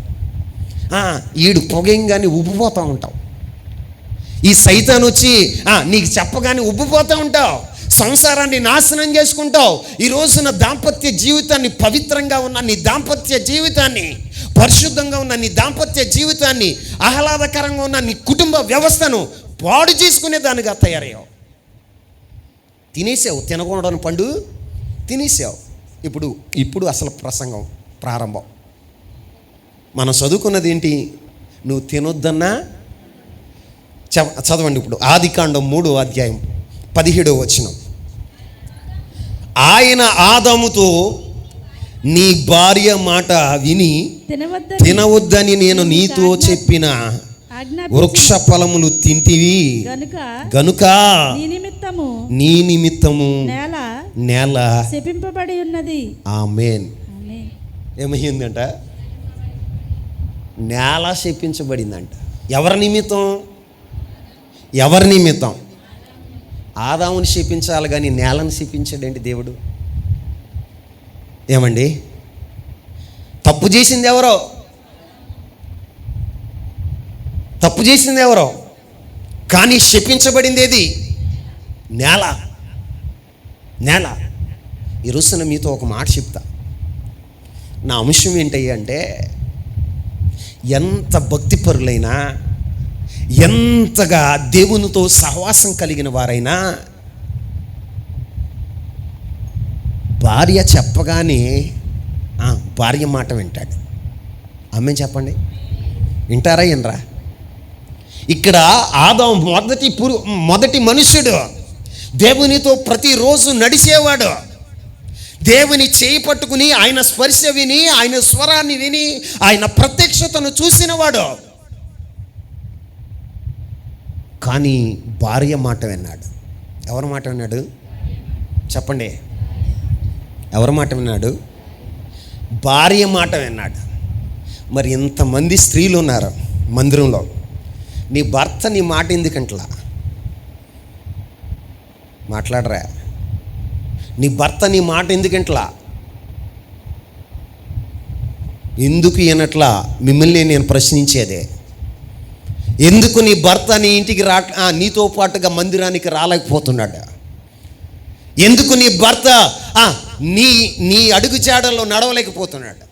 ఈడు పొగంగానే ఉబ్బిపోతూ ఉంటావు. ఈ సైతాన్ వచ్చి నీకు చెప్పగానే ఉబ్బిపోతూ ఉంటావు, సంసారాన్ని నాశనం చేసుకుంటావు. ఈ రోజున దాంపత్య జీవితాన్ని, పవిత్రంగా ఉన్న నీ దాంపత్య జీవితాన్ని, పరిశుద్ధంగా ఉన్న నీ దాంపత్య జీవితాన్ని, ఆహ్లాదకరంగా ఉన్న నీ కుటుంబ వ్యవస్థను పాడు చేసుకునేదానిగా తయారయ్యావు. తినేసావు, తినకూడని పండు తినేసావు. ఇప్పుడు అసలు ప్రసంగం ప్రారంభం. మనం చదువుకున్నది ఏంటి? నువ్వు తినొద్దన్నా చదవండి. ఇప్పుడు ఆదికాండం 3వ అధ్యాయం 17వ వచనం. ఆయన ఆదాముతో, నీ భార్య మాట విని తినవద్దని నేను నీతో చెప్పిన వృక్ష ఫలములు తింటివి గనుక నీ నిమిత్తము నేల శపింపబడి ఉన్నది. ఆమేన్. ఏమైందంట? నేల శపించబడిందంట. ఎవరి నిమిత్తం? ఎవరి నిమిత్తం? ఆదాముని శపించాలి కానీ నేలను శపించాడండి దేవుడు. ఏమండి? తప్పు చేసింది ఎవరో? తప్పు చేసింది ఎవరో? కానీ శపించబడింది ఏది? నేల. ఈ రోజున మీతో ఒక మాట చెప్తా. నా అంశం ఏంటయ్యా అంటే, ఎంత భక్తిపరులైనా, ఎంతగా దేవునితో సహవాసం కలిగిన వారైనా, భార్య చెప్పగానే భార్య మాట వింటాడు. ఆమె చెప్పండి, వింటారా వినరా? ఇక్కడ ఆదాము మొదటి మనుష్యుడు, దేవునితో ప్రతిరోజు నడిచేవాడు, దేవుని చేయి పట్టుకుని ఆయన స్పర్శ విని, ఆయన స్వరాన్ని విని, ఆయన ప్రత్యక్షతను చూసినవాడు. కానీ భార్య మాట విన్నాడు. ఎవరి మాట విన్నాడు చెప్పండి? ఎవరి మాట విన్నాడు? భార్య మాట విన్నాడు. మరి ఇంతమంది స్త్రీలు ఉన్నారు మందిరంలో, నీ భర్త నీ మాట ఎందుకంటలా మాట్లాడరా? నీ భర్త నీ మాట ఎందుకంటలా? ఎందుకు ఏనట్లా? మిమ్మల్ని నేను ప్రశ్నించేదే. ఎందుకు నీ భర్త నీ ఇంటికి నీతో పాటుగా మందిరానికి రాలేకపోతున్నాడు? ఎందుకు నీ భర్త నీ అడుగు జాడల్లో నడవలేకపోతున్నాడు?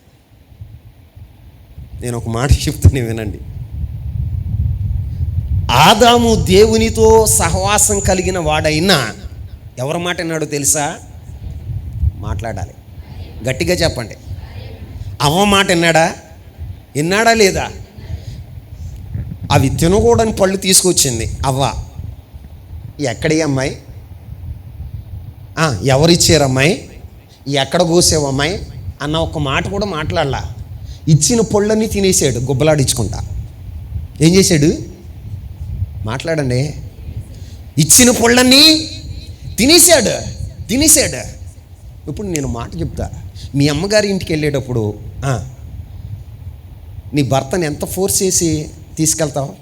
నేను ఒక మాట చెప్తాను, వినండి. ఆదాము దేవునితో సహవాసం కలిగిన వాడైనా ఎవరి మాట విన్నాడో తెలుసా? మాట్లాడాలి, గట్టిగా చెప్పండి. అవ్వ మాట విన్నాడా లేదా? అవి తినకూడని పళ్ళు తీసుకొచ్చింది అవ్వ. ఎక్కడి అమ్మాయి? ఎవరిచ్చారు అమ్మాయి? ఎక్కడ కోసావు అమ్మాయి అన్న ఒక మాట కూడా మాట్లాడలా. ఇచ్చిన పళ్ళన్నీ తినేసాడు గుబ్బలాడించుకుంటా. ఏం చేశాడు? మాట్లాడండి. ఇచ్చిన పళ్ళన్నీ తినేసాడు. ఇప్పుడు నేను మాట చెప్తా. మీ అమ్మగారి ఇంటికి వెళ్ళేటప్పుడు నీ భర్తని ఎంత ఫోర్స్ చేసి తీసుకెళ్తావు?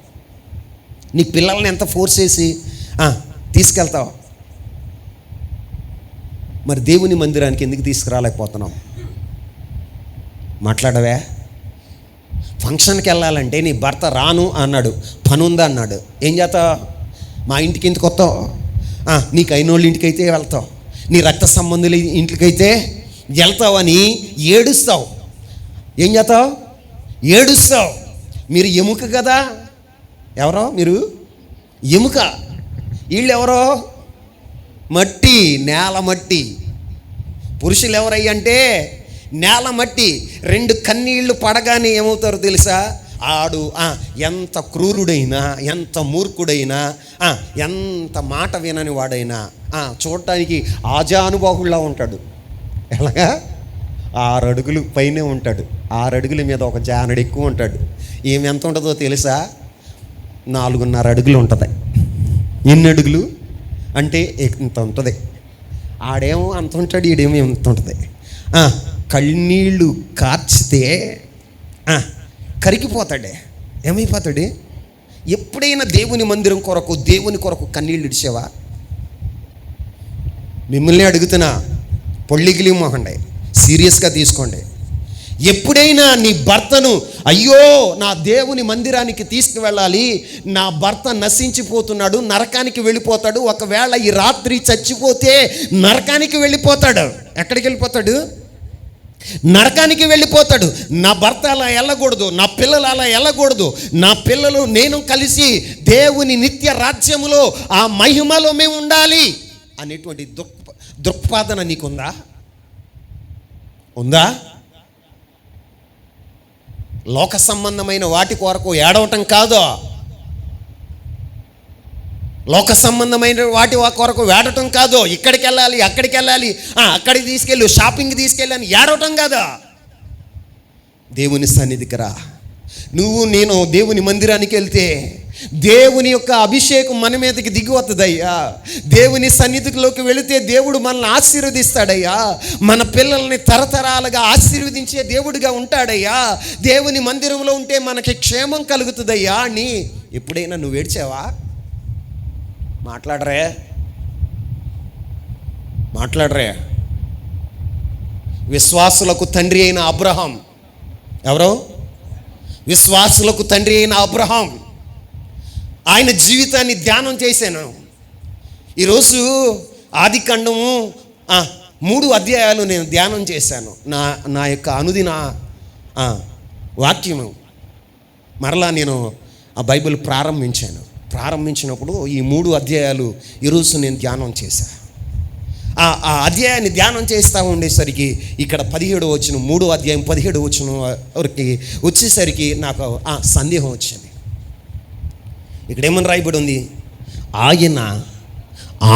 నీ పిల్లల్ని ఎంత ఫోర్స్ చేసి తీసుకెళ్తావు? మరి దేవుని మందిరానికి ఎందుకు తీసుకురాలేకపోతున్నావు? మాట్లాడవే? ఫంక్షన్కి వెళ్ళాలంటే నీ భర్త రాను అన్నాడు, పని ఉందా అన్నాడు. ఏం చేస్తావు? మా ఇంటికి ఎందుకు వస్తావు? నీకు అయినోళ్ళ ఇంటికి అయితే వెళ్తావు, నీ రక్త సంబంధుల ఇంటికైతే వెళ్తావని ఏడుస్తావు. ఏం చేస్తావు? ఏడుస్తావు. మీరు ఎముక కదా. ఎవరో మీరు ఎముక, వీళ్ళు ఎవరో మట్టి, నేల మట్టి. పురుషులు ఎవరయ్యంటే నేల మట్టి. 2 కన్నీళ్లు పడగానే ఏమవుతారో తెలుసా? ఆడు ఎంత క్రూరుడైనా, ఎంత మూర్ఖుడైనా, ఎంత మాట వినని వాడైనా చూడటానికి ఆజానుబాహుల్లా ఉంటాడు. ఎలాగా? 6 అడుగులు పైనే ఉంటాడు. 6 అడుగుల మీద ఒక జానడు ఎక్కువ ఉంటాడు. ఏమి ఎంత ఉంటుందో తెలుసా? 4.5 అడుగులు ఉంటుంది. ఎన్ని అడుగులు అంటే ఇంత ఉంటుంది. ఆడేమో అంత ఉంటాడు, ఈడేమో ఇంత ఉంటుంది. కన్నీళ్ళు కార్చితే కరిగిపోతాడే. ఏమైపోతాడు? ఎప్పుడైనా దేవుని మందిరం కొరకు, దేవుని కొరకు కన్నీళ్ళు ఇడిచేవా? మిమ్మల్ని అడుగుతున్నా, పొళ్ళిగిలి మొహండి, సీరియస్గా తీసుకోండి. ఎప్పుడైనా నీ భర్తను, అయ్యో నా దేవుని మందిరానికి తీసుకువెళ్ళాలి, నా భర్త నశించిపోతున్నాడు, నరకానికి వెళ్ళిపోతాడు, ఒకవేళ ఈ రాత్రి చచ్చిపోతే నరకానికి వెళ్ళిపోతాడు. ఎక్కడికి వెళ్ళిపోతాడు? నరకానికి వెళ్ళిపోతాడు. నా భర్త అలా వెళ్ళకూడదు, నా పిల్లలు అలా వెళ్ళకూడదు, నా పిల్లలు నేను కలిసి దేవుని నిత్య రాజ్యములో ఆ మహిమలో మేము ఉండాలి అనేటువంటి దృక్పాదన నీకుందా? ఉందా? లోక సంబంధమైన వాటి కొరకు ఏడవటం కాదు, లోక సంబంధమైన వాటి కొరకు ఏడవటం కాదు. ఇక్కడికి వెళ్ళాలి, అక్కడికి వెళ్ళాలి, అక్కడికి తీసుకెళ్ళు, షాపింగ్కి తీసుకెళ్ళి అని ఏడవటం కాదా? దేవుని సన్నిధికి రా. నువ్వు నేను దేవుని మందిరానికి వెళ్తే దేవుని యొక్క అభిషేకం మన మీదకి దిగి వస్తుందయ్యా. దేవుని సన్నిధిలోకి వెళితే దేవుడు మనల్ని ఆశీర్వదిస్తాడయ్యా. మన పిల్లల్ని తరతరాలుగా ఆశీర్వదించే దేవుడిగా ఉంటాడయ్యా. దేవుని మందిరంలో ఉంటే మనకి క్షేమం కలుగుతుందయ్యా అని ఎప్పుడైనా నువ్వు ఏడ్చావా? మాట్లాడరే. విశ్వాసులకు తండ్రి అయిన అబ్రహాం ఎవరో? విశ్వాసులకు తండ్రి అయిన అబ్రహాం. ఆయన జీవితాన్ని ధ్యానం చేశాను. ఈరోజు ఆదికాండము 3 అధ్యాయాలు నేను ధ్యానం చేశాను. నా యొక్క అనుదిన వాక్యము మరలా నేను ఆ బైబిల్ ప్రారంభించినప్పుడు ఈ 3 అధ్యాయాలు ఈరోజు నేను ధ్యానం చేశాను. ఆ అధ్యాయాన్ని ధ్యానం చేస్తూ ఉండేసరికి ఇక్కడ 17వ వచనం, 3వ అధ్యాయం 17వ వచనం వరకు వచ్చేసరికి నాకు సందేహం వచ్చింది. ఇక్కడ ఏమని రాయబడి ఉంది? ఆయన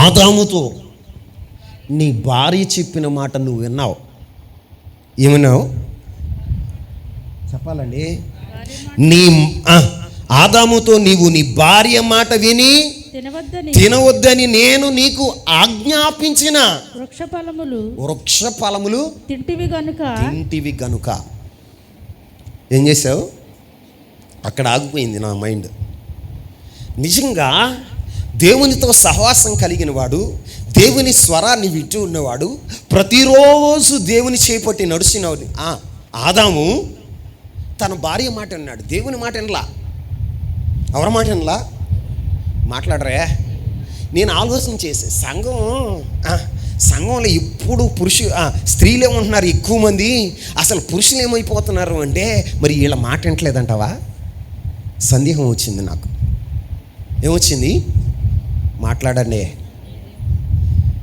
ఆదాముతో నీ భార్య చెప్పిన మాట నువ్వు విన్నావు. ఏమన్నావు చెప్పాలండి? ఆదాముతో నీవు నీ భార్య మాట విని తినవద్దని నేను నీకు ఆజ్ఞాపించిన వృక్ష ఫలములు తింటివి గనుక ఏం చేసావు? అక్కడ ఆగిపోయింది నా మైండ్. నిజంగా దేవునితో సహవాసం కలిగిన వాడు, దేవుని స్వరాన్ని వింటూ ఉన్నవాడు, ప్రతిరోజు దేవుని చేపట్టి నడిచినవాడు ఆదాము తన భార్య మాట విన్నాడు. దేవుని మాట వినలా, ఎవరి మాట వినలా? మాట్లాడరే. నేను ఆలోచన చేసే సంఘంలో ఇప్పుడు స్త్రీలు ఏమంటున్నారు ఎక్కువ మంది, అసలు పురుషులు ఏమైపోతున్నారు అంటే మరి వీళ్ళ మాట వింటలేదంటావా? సందేహం వచ్చింది నాకు. ఏమొచ్చింది? మాట్లాడండి.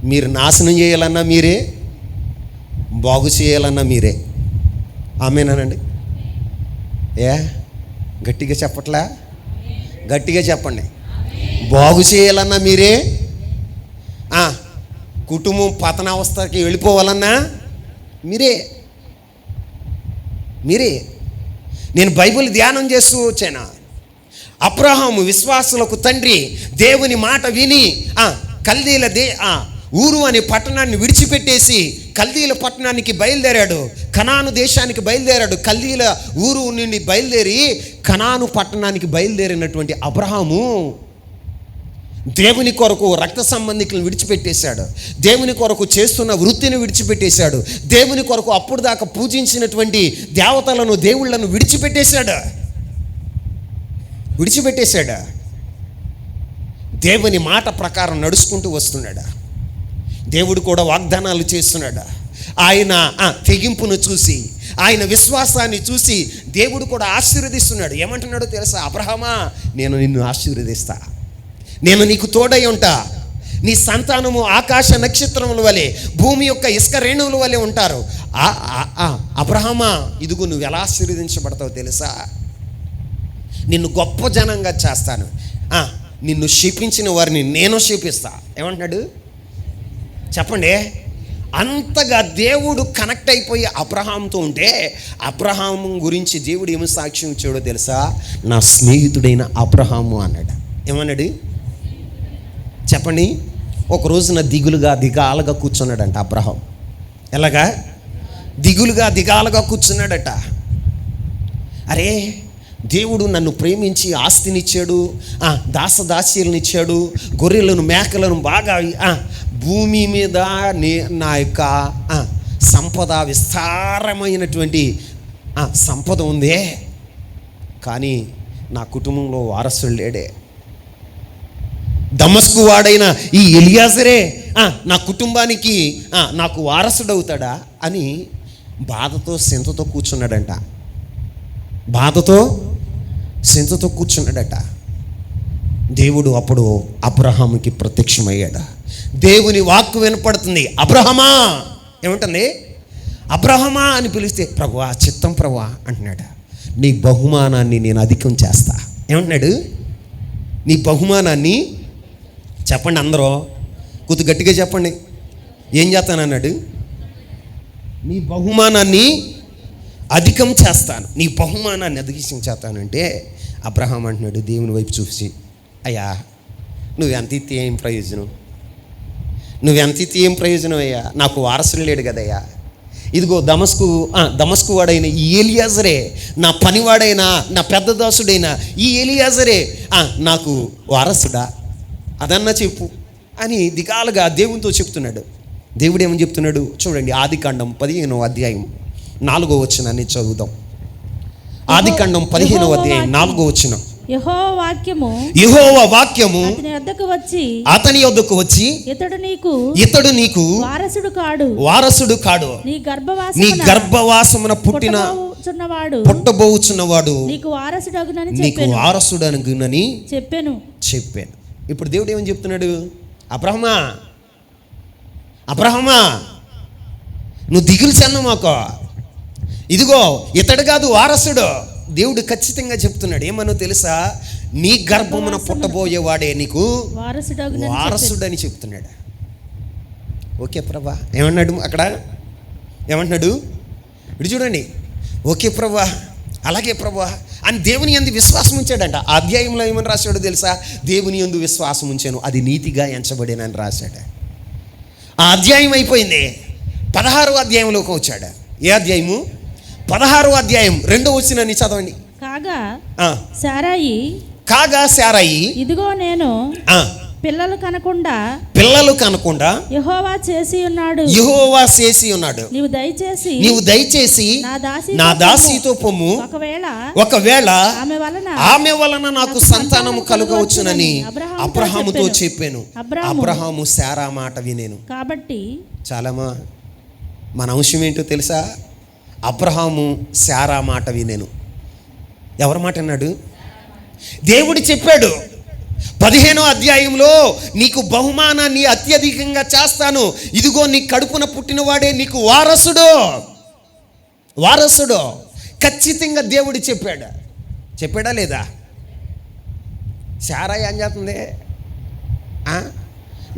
మీరు నాశనం చేయాలన్నా మీరే, బాగు చేయాలన్నా మీరే. ఆమేనండి. గట్టిగా చెప్పట్లా? గట్టిగా చెప్పండి. బాగు చేయాలన్నా మీరే, కుటుంబం పతనావస్థకి వెళ్ళిపోవాలన్నా మీరే. నేను బైబిల్ ధ్యానం చేస్తూ వచ్చాను. అబ్రహాము విశ్వాసులకు తండ్రి, దేవుని మాట విని కల్దీల ఊరు అనే పట్టణాన్ని విడిచిపెట్టేసి కల్దీల పట్టణానికి బయలుదేరాడు. కనాను దేశానికి బయలుదేరాడు. కల్దీల ఊరు నుండి బయలుదేరి కనాను పట్టణానికి బయలుదేరినటువంటి అబ్రహాము దేవుని కొరకు రక్త సంబంధికులను విడిచిపెట్టేశాడు. దేవుని కొరకు చేస్తున్న వృత్తిని విడిచిపెట్టేశాడు. దేవుని కొరకు అప్పుడు దాకా పూజించినటువంటి దేవతలను, దేవుళ్లను విడిచిపెట్టేశాడు. దేవుని మాట ప్రకారం నడుచుకుంటూ వస్తున్నాడు. దేవుడు కూడా వాగ్దానాలు చేస్తున్నాడు. ఆయన తెగింపును చూసి, ఆయన విశ్వాసాన్ని చూసి దేవుడు కూడా ఆశీర్వదిస్తున్నాడు. ఏమంటున్నాడో తెలుసా? అబ్రహామా, నేను నిన్ను ఆశీర్వదిస్తా, నేను నీకు తోడై ఉంటా, నీ సంతానము ఆకాశ నక్షత్రముల వలె, భూమి యొక్క ఇసుక రేణువుల వలె ఉంటారు. అబ్రహామా, ఇదిగో నువ్వు ఎలా ఆశీర్వదించబడతావు తెలుసా? నిన్ను గొప్ప జనంగా చేస్తాను, నిన్ను శపించిన వారిని నేను శపిస్తా. ఏమంటున్నాడు చెప్పండి? అంతగా దేవుడు కనెక్ట్ అయిపోయి అబ్రహాంతో ఉంటే, అబ్రహాము గురించి దేవుడు ఏమి సాక్ష్యం ఇచ్చాడో తెలుసా? నా స్నేహితుడైన అబ్రహాము అన్నాడు. ఏమన్నాడు చెప్పండి? ఒక రోజున దిగాలుగా కూర్చున్నాడంట అబ్రహాం. ఎలాగా? దిగాలుగా కూర్చున్నాడట. అరే, దేవుడు నన్ను ప్రేమించి ఆస్తినిచ్చాడు, దాసదాసీలనిచ్చాడు, గొర్రెలను మేకలను బాగా, భూమి మీద నా యొక్క సంపద, విస్తారమైనటువంటి సంపద ఉందే, కానీ నా కుటుంబంలో వారసుడు లేడే. దమస్కు వాడైన ఈ ఎలియాజరే నా కుటుంబానికి నాకు వారసుడవుతాడా అని బాధతో సింతతో కూర్చున్నాడంట. దేవుడు అప్పుడు అబ్రహాముకి ప్రత్యక్షమయ్యాడు. దేవుని వాక్కు వినపడుతుంది. అబ్రహమా, ఏమంటుంది? అబ్రహమా అని పిలిస్తే, ప్రభువా, చిత్తం ప్రభువా అంటున్నాడు. నీ బహుమానాన్ని నేను అధికం చేస్తా. ఏమంటున్నాడు? నీ బహుమానాన్ని చెప్పండి అందరూ, కొద్ది గట్టిగా చెప్పండి. ఏం చేస్తానన్నాడు? నీ బహుమానాన్ని అధికం చేస్తాను, నీ బహుమానాన్ని అధికం చేస్తానంటే అబ్రహాం అంటున్నాడు దేవుని వైపు చూసి, అయ్యా నువ్వు ఎంత ఇస్తే ఏం ప్రయోజనం అయ్యా, నాకు వారసుడు లేడు కదయ్యా. ఇదిగో దమస్కు వాడైన ఈ ఎలియాజరే, నా పనివాడైన, నా పెద్ద దాసుడైన ఈ ఎలియాజరే నాకు వారసుడా, అదన్నా చెప్పు అని దిగాలుగా దేవునితో చెప్తున్నాడు. దేవుడు ఏమని చెప్తున్నాడు చూడండి. ఆదికాండం 15వ అధ్యాయం 4వ వచనాన్ని చదువుదాం. ఆదికాండం 15వ అధ్యాయం 4వ వచనం. యెహోవా వాక్యము యెహోవా వాక్యము అతని యొద్దకు వచ్చి ఇతడు నీకు వారసుడు కాడు, నీ గర్భవాసమున పుట్టబోచున్నవాడు నీకు వారసుడగునని చెప్పాను. ఇప్పుడు దేవుడు ఏమని చెప్తున్నాడు? అబ్రహమా నువ్వు దిగులు చెంద మాకు, ఇదిగో ఇతడు కాదు వారసుడు. దేవుడు ఖచ్చితంగా చెప్తున్నాడు. ఏమనో తెలుసా? నీ గర్భమున పుట్టబోయేవాడే నీకు వారసుడని చెప్తున్నాడు. ఓకే ప్రభా ఏమన్నాడు అక్కడ? ఏమంటున్నాడు? ఇటు చూడండి. ఓకే ప్రభా, అలాగే ప్రభా అని దేవుని యందు విశ్వాసం ఉంచాడంట. ఆ అధ్యాయంలో ఏమని రాశాడో తెలుసా? దేవుని యందు విశ్వాసం ఉంచాను, అది నీతిగా ఎంచబడినని రాశాడు. ఆ అధ్యాయం అయిపోయింది. 16వ అధ్యాయంలోకి వచ్చాడు. ఏ అధ్యాయము? 16వ అధ్యాయం 2వ వచనాన్ని చదవండి. కాగా శారయి ఇదిగో నేను పిల్లలు కనకుండా యెహోవా చేసి ఉన్నాడు. నీవు దయచేసి నా దాసితో పొమ్ము, ఒకవేళ ఆమె వలన నాకు సంతానము కలుగవచ్చునని అబ్రహాముతో చెప్పాను. అబ్రహాము శారా మాట వినేను. కాబట్టి చాలామా మన అంశం ఏంటో తెలుసా? అబ్రహాము శారా మాట వినేను. ఎవరి మాట అన్నాడు? దేవుడు చెప్పాడు 15వ అధ్యాయంలో, నీకు బహుమానాన్ని అత్యధికంగా చేస్తాను, ఇదిగో నీ కడుపున పుట్టినవాడే నీకు వారసుడు. ఖచ్చితంగా దేవుడు చెప్పాడా లేదా? శారా ఏం చేస్తుంది?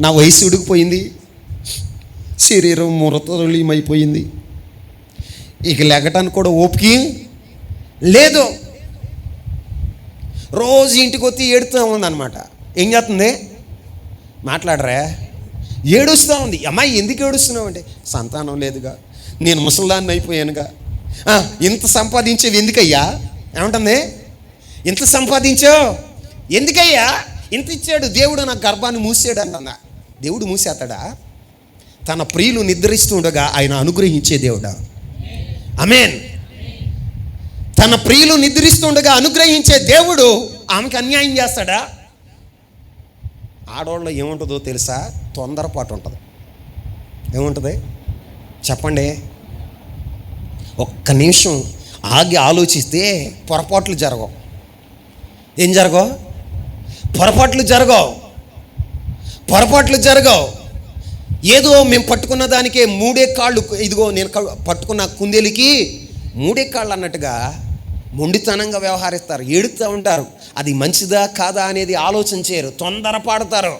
నా వయసు ఉడికిపోయింది, శరీరం మురతలీమైపోయింది, ఇక లెగటానికి కూడా ఓపిక లేదు. రోజు ఇంటికి వచ్చి ఏడుతూ ఉందన్నమాట. ఏం చేస్తుంది? మాట్లాడరా? ఏడుస్తూ ఉంది. అమ్మాయి ఎందుకు ఏడుస్తున్నావు అంటే, సంతానం లేదుగా, నేను ముసల్దాన్ని అయిపోయానుగా. ఇంత సంపాదించేవి ఎందుకయ్యా? ఏమంటుంది? ఇంత సంపాదించావు ఎందుకయ్యా? ఇంత ఇచ్చాడు దేవుడు, నాకు గర్భాన్ని మూసాడు అన్నా. దేవుడు మూసేస్తాడా? తన ప్రియులు నిద్రిస్తూ ఉండగా ఆయన అనుగ్రహించే దేవుడా? ఆమేన్. తన ప్రియులు నిద్రిస్తుండగా అనుగ్రహించే దేవుడు ఆమెకు అన్యాయం చేస్తాడా? ఆడవాళ్ళు ఏముంటుందో తెలుసా? తొందరపాటు ఉంటుంది. ఏముంటుంది చెప్పండి? ఒక్క నిమిషం ఆగి ఆలోచిస్తే పొరపాట్లు జరగవు. ఏం జరగవు? పొరపాట్లు జరగవు. ఏదో మేము పట్టుకున్న దానికే 3 కాళ్ళు, ఇదిగో నేను పట్టుకున్న కుందేలికి 3 కాళ్ళు అన్నట్టుగా మొండితనంగా వ్యవహరిస్తారు, ఏడుతూ ఉంటారు. అది మంచిదా కాదా అనేది ఆలోచన చేయరు, తొందరపడతారు.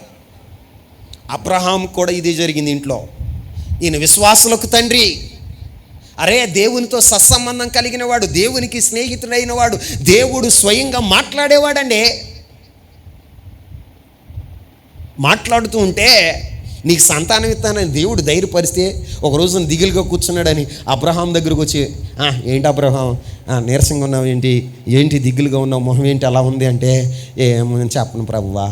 అబ్రహాం కూడా ఇదే జరిగింది ఇంట్లో. ఈయన విశ్వాసులకు తండ్రి, అరే దేవునితో సత్సంబంధం కలిగిన వాడు, దేవునికి స్నేహితుడైన వాడు, దేవుడు స్వయంగా మాట్లాడేవాడండి. మాట్లాడుతూ ఉంటే నీకు సంతానం ఇస్తానని దేవుడు ధైర్యపరిస్తే, ఒక రోజున దిగులుగా కూర్చున్నాడని అబ్రహాం దగ్గరకు వచ్చి, ఏంటి అబ్రహాం నీరసంగా ఉన్నావు ఏంటి దిగులుగా ఉన్నావు, మొహం ఏంటి అలా ఉంది అంటే, ఏమని చెప్పను ప్రభువా,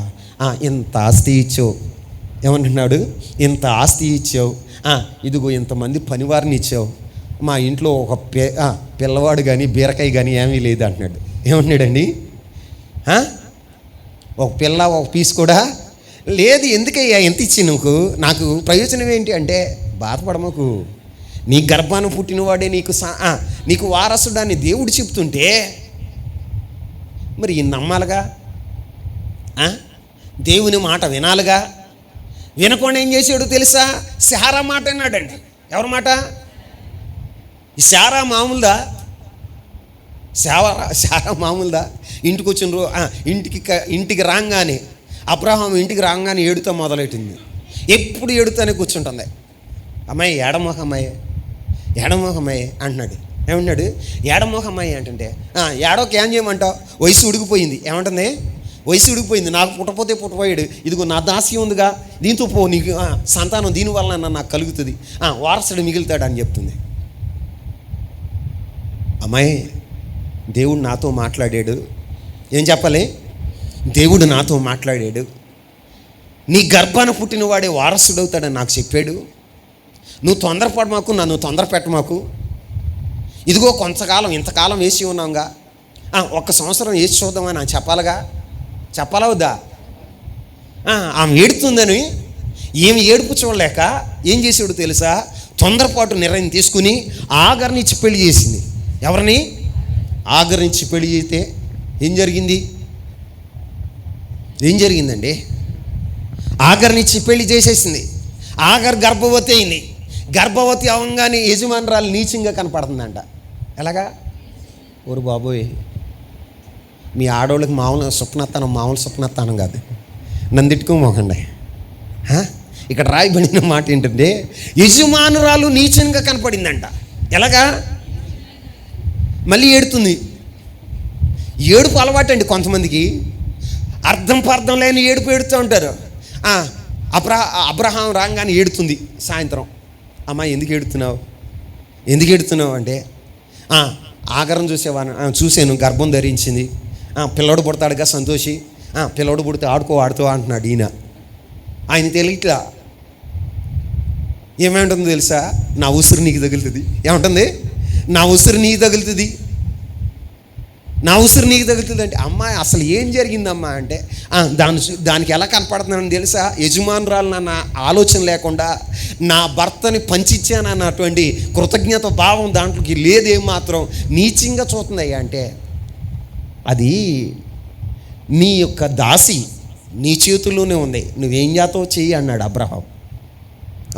ఇంత ఆస్తి ఇచ్చావు. ఏమంటున్నాడు? ఇంత ఆస్తి ఇచ్చావు, ఇదిగో ఇంతమంది పనివారిని ఇచ్చావు, మా ఇంట్లో ఒక పిల్లవాడు కానీ బీరకాయ కానీ ఏమీ లేదు అంటున్నాడు. ఏమంటున్నాడండి? ఒక పిల్ల ఒక పీస్ కూడా లేదు. ఎందుకయ్యా ఎంత ఇచ్చి నువ్వు, నాకు ప్రయోజనం ఏంటి అంటే, బాధపడమకు, నీ గర్భాన్ని పుట్టినవాడే నీకు వారసుడాన్ని దేవుడు చెప్తుంటే మరి నమ్మాలిగా, దేవుని మాట వినాలిగా. వినకుండా ఏం చేసాడు తెలుసా? శారా మాట అన్నాడండి. ఎవరి మాట? ఈ శారా మామూలుదా? శారా మామూలుదా? ఇంటికి వచ్చిన ఇంటికి రాగానే, అబ్రహాం ఇంటికి రాగానే ఏడుతో మొదలెట్టింది. ఎప్పుడు ఏడుతూనే కూర్చుంటుంది. అమ్మాయి ఏడమోహమ్మాయి అంటున్నాడు. ఏమంటున్నాడు? ఏడమోహమ్మాయి అంటే, ఏడోకి ఏం చేయమంటావు? వయసు ఉడికిపోయింది. ఏమంటుంది? వయసు ఉడికిపోయింది, నాకు పుట్టపోతే పుట్టపోయాడు, ఇదిగో నా దాసి ఉందిగా, దీంతో పో, నీకు సంతానం దీనివల్ల నాకు కలుగుతుంది, వారసుడు మిగులుతాడు అని చెప్తుంది. అమ్మాయి, దేవుడు నాతో మాట్లాడాడు. ఏం చెప్పాలి? దేవుడు నాతో మాట్లాడాడు. నీ గర్భాన పుట్టినవాడే వారసుడవుతాడని నాకు చెప్పాడు. నువ్వు తొందరపడ మాకు, నన్ను తొందర పెట్టమాకు. ఇదిగో ఇంతకాలం వేసి ఉన్నాంగా, ఒక్క సంవత్సరం వేసి చూద్దామని చెప్పాలిగా, చెప్పాలా వద్దా? ఆమె ఏడుతుందని ఏమి ఏడుపు చూడలేక ఏం చేసాడు తెలుసా? తొందరపాటు నిర్ణయం తీసుకుని ఆగర్నిచ్చి పెళ్లి చేసింది. ఎవరిని? ఆగర్నిచ్చి పెళ్లి చేస్తే ఏం జరిగిందండి? ఆగర్నిచ్చి పెళ్లి చేసేసింది. ఆగర్ గర్భవతి అయింది. గర్భవతి అవంగానే యజమానురాలు నీచంగా కనపడుతుందంట. ఎలాగా? ఓరు బాబోయ్, మీ ఆడవాళ్ళకి మామూలు స్వప్నత్తానం కాదు, నన్ను తిట్టుకోమోకండి. ఇక్కడ రాయబడిన మాట ఏంటంటే యజమానురాలు నీచంగా కనపడిందంట. ఎలాగా? మళ్ళీ ఏడుతుంది. ఏడుపు అలవాటండి కొంతమందికి, అర్థం లేని ఏడుపు ఏడుతూ ఉంటారు. అబ్రహాం రాగానే ఏడుతుంది సాయంత్రం. అమ్మా ఎందుకు ఏడుతున్నావు అంటే ఆగరం చూసాను, గర్భం ధరించింది, పిల్లడు పుడతాడుగా సంతోషి, పిల్లడు పుడితే ఆడుతూ అంటున్నాడు ఈయన. ఆయన తెలియట్లా ఏమేంటుందో తెలుసా? నా ఉసురు నీకు తగులుతుంది. ఏమంటుంది? నా ఉసురు నీకు తగులుతుంది అంటే అమ్మాయి అసలు ఏం జరిగిందమ్మా అంటే దానికి ఎలా కనపడుతున్నానని తెలుసా? యజమానురాలు నా ఆలోచన లేకుండా నా భర్తని పంచిచ్చానన్నటువంటి కృతజ్ఞత భావం దాంట్లోకి లేదేం మాత్రం నీచంగా చూస్తుందయ్యా అంటే అది నీ యొక్క దాసి నీ చేతుల్లోనే ఉంది, నువ్వేం చేస్తావో చెయ్యి అన్నాడు అబ్రహాం.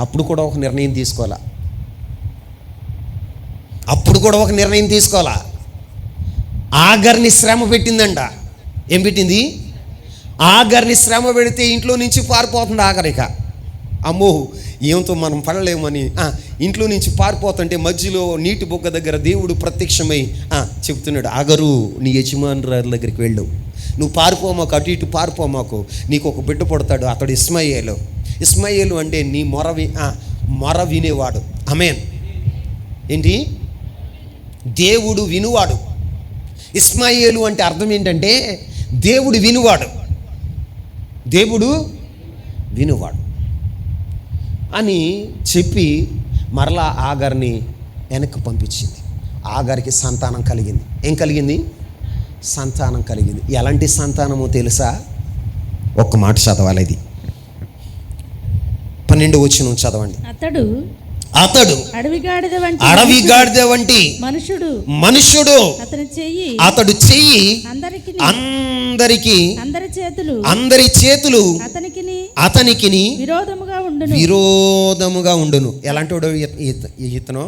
అప్పుడు కూడా ఒక నిర్ణయం తీసుకోవాలా. ఆగర్ని శ్రమ పెట్టిందంట. ఏం పెట్టింది? ఆగర్ని శ్రమ పెడితే ఇంట్లో నుంచి పారిపోతుంది ఆగరిక. అమ్మో ఏమంతో మనం పడలేమని ఇంట్లో నుంచి పారిపోతుంటే మధ్యలో నీటి బొగ్గ దగ్గర దేవుడు ప్రత్యక్షమై చెప్తున్నాడు, ఆగరు నీ యజమానురాలి దగ్గరికి వెళ్ళు, నువ్వు పారిపోమాకు, అటు ఇటు పారిపోమాకు, నీకు ఒక బిడ్డ పుడతాడు, అతడు ఇస్మాయేలు అంటే నీ మొర వినేవాడు. ఆమేన్. ఏంటి? దేవుడు వినువాడు. ఇస్మాయేలు అంటే అర్థం ఏంటంటే దేవుడు వినువాడు అని చెప్పి మరలా ఆగర్ని వెనక్కి పంపించింది. ఆగర్కి సంతానం కలిగింది. ఏం కలిగింది? సంతానం కలిగింది. ఎలాంటి సంతానమో తెలుసా? ఒక్క మాట చదవాలి, ఇది 12వ వచనం చదవండి. అతడు అడవి గాడిద వంటి మనుషుడు, అతడు చెయ్యి అందరి చేతులు అతనికి విరోధముగా ఉండును. ఎలాంటి ఇతను?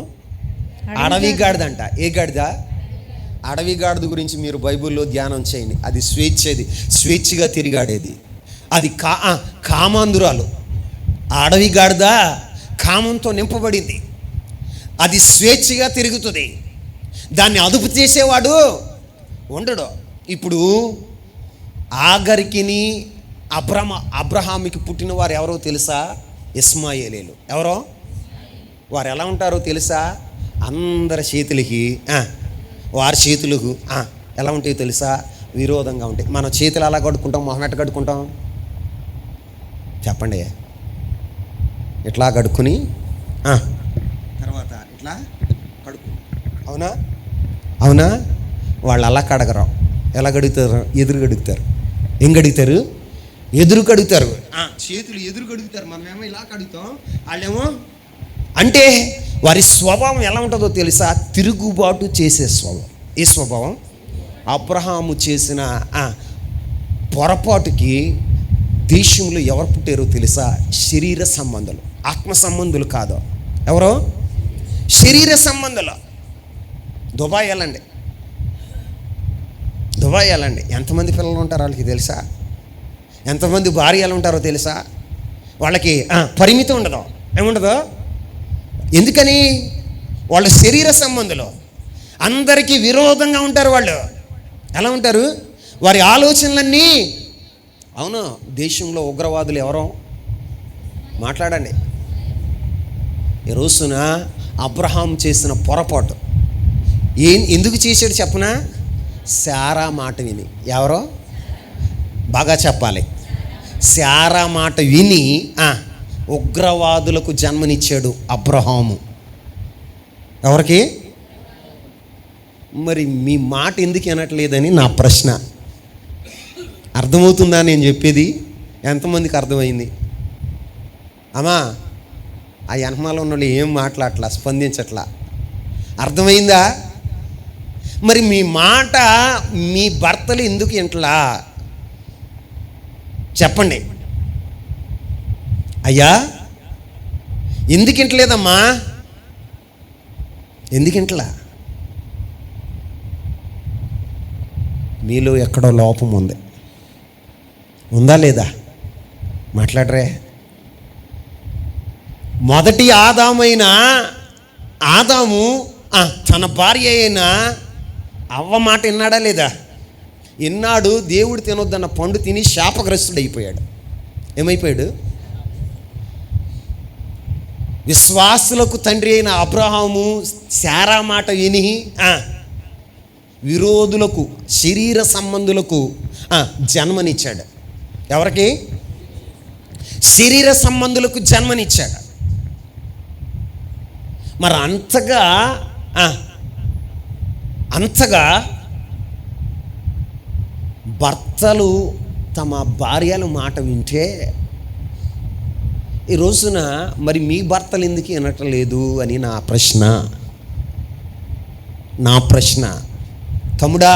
అడవి గాడిద అంట. ఏ గాడిద? అడవి గాడిద గురించి మీరు బైబిల్లో ధ్యానం చేయండి. అది స్వేచ్ఛగా తిరిగాడేది. అది కామాంధురాలు. ఆ అడవి గాడిద కామంతో నింపబడింది. అది స్వేచ్ఛగా తిరుగుతుంది. దాన్ని అదుపు చేసేవాడు ఉండడు. ఇప్పుడు ఆగర్కిని అబ్రహాముకి పుట్టిన వారు ఎవరో తెలుసా? ఇస్మాయేలీలు. ఎవరో? వారు ఎలా ఉంటారో తెలుసా? అందరి చేతులకి వారి చేతులకు ఎలా ఉంటాయో తెలుసా? విరోధంగా ఉంటాయి. మన చేతులు ఎలా కడుక్కుంటాం? మొహం ఎట్ట కడుక్కుంటాం చెప్పండి? ఇట్లా కడుక్కుని తర్వాత ఇట్లా కడుక్కు. అవునా? వాళ్ళు అలా కడగరు. ఎలా కడుగుతారు? ఎదురు కడుగుతారు. ఏం కడుగుతారు? ఎదురు కడుగుతారు. చేతులు ఎదురు కడుగుతారు. మనమేమో ఇలా కడుగుతాం, వాళ్ళేమో అంటే వారి స్వభావం ఎలా ఉంటుందో తెలుసా? తిరుగుబాటు చేసే స్వభావం. ఏ స్వభావం? అబ్రహాము చేసిన పొరపాటుకి దేశంలో ఎవరు పుట్టారో తెలుసా? శరీర సంబంధాలు, ఆత్మ సంబంధులు కాదు. ఎవరో? శరీర సంబంధాలు. దుబాయ్ వెళ్ళండి, ఎంతమంది పిల్లలు ఉంటారో వాళ్ళకి తెలుసా? ఎంతమంది భార్యలు ఉంటారో తెలుసా? వాళ్ళకి పరిమితం ఉండదు. ఏముండదు? ఎందుకని? వాళ్ళ శరీర సంబంధులు అందరికీ విరోధంగా ఉంటారు. వాళ్ళు ఎలా ఉంటారు? వారి ఆలోచనలన్నీ. అవును, దేశంలో ఉగ్రవాదులు ఎవరో మాట్లాడండి. ఈ రోజున అబ్రహాం చేసిన పొరపాటు ఎందుకు చేశాడు చెప్పనా? శారా మాట విని. ఎవరో బాగా చెప్పాలి. శారా మాట విని ఉగ్రవాదులకు జన్మనిచ్చాడు అబ్రహాము. ఎవరికి? మరి మీ మాట ఎందుకు వినట్లేదని నా ప్రశ్న. అర్థమవుతుందా నేను చెప్పేది? ఎంతమందికి అర్థమైంది? అమ్మా, ఆ వెనకమాల ఉన్న వాళ్ళు ఏం మాట్లాడట్లా, స్పందించట్లా. అర్థమైందా? మరి మీ మాట మీ భర్తలు ఎందుకు వింటలా చెప్పండి. అయ్యా ఎందుకు వింటలేదమ్మా? ఎందుకు వింటలా? మీలో ఎక్కడో లోపం ఉంది. ఉందా లేదా? మాట్లాడరే. మొదటి ఆదాము తన భార్య అయిన అవ్వ మాట విన్నాడా లేదా? విన్నాడు. దేవుడు తినొద్దన్న పండు తిని శాపగ్రస్తుడు అయిపోయాడు. ఏమైపోయాడు? విశ్వాసులకు తండ్రి అయిన అబ్రహాము శారా మాట విని విరోధులకు, శరీర సంబంధులకు జన్మనిచ్చాడు. ఎవరికి? శరీర సంబంధులకు జన్మనిచ్చాడు. మరి అంతగా భర్తలు తమ భార్యల మాట వింటే ఈ రోజున మరి మీ భర్తలు ఎందుకు వినట్లేదు అని నా ప్రశ్న. తమ్ముడా,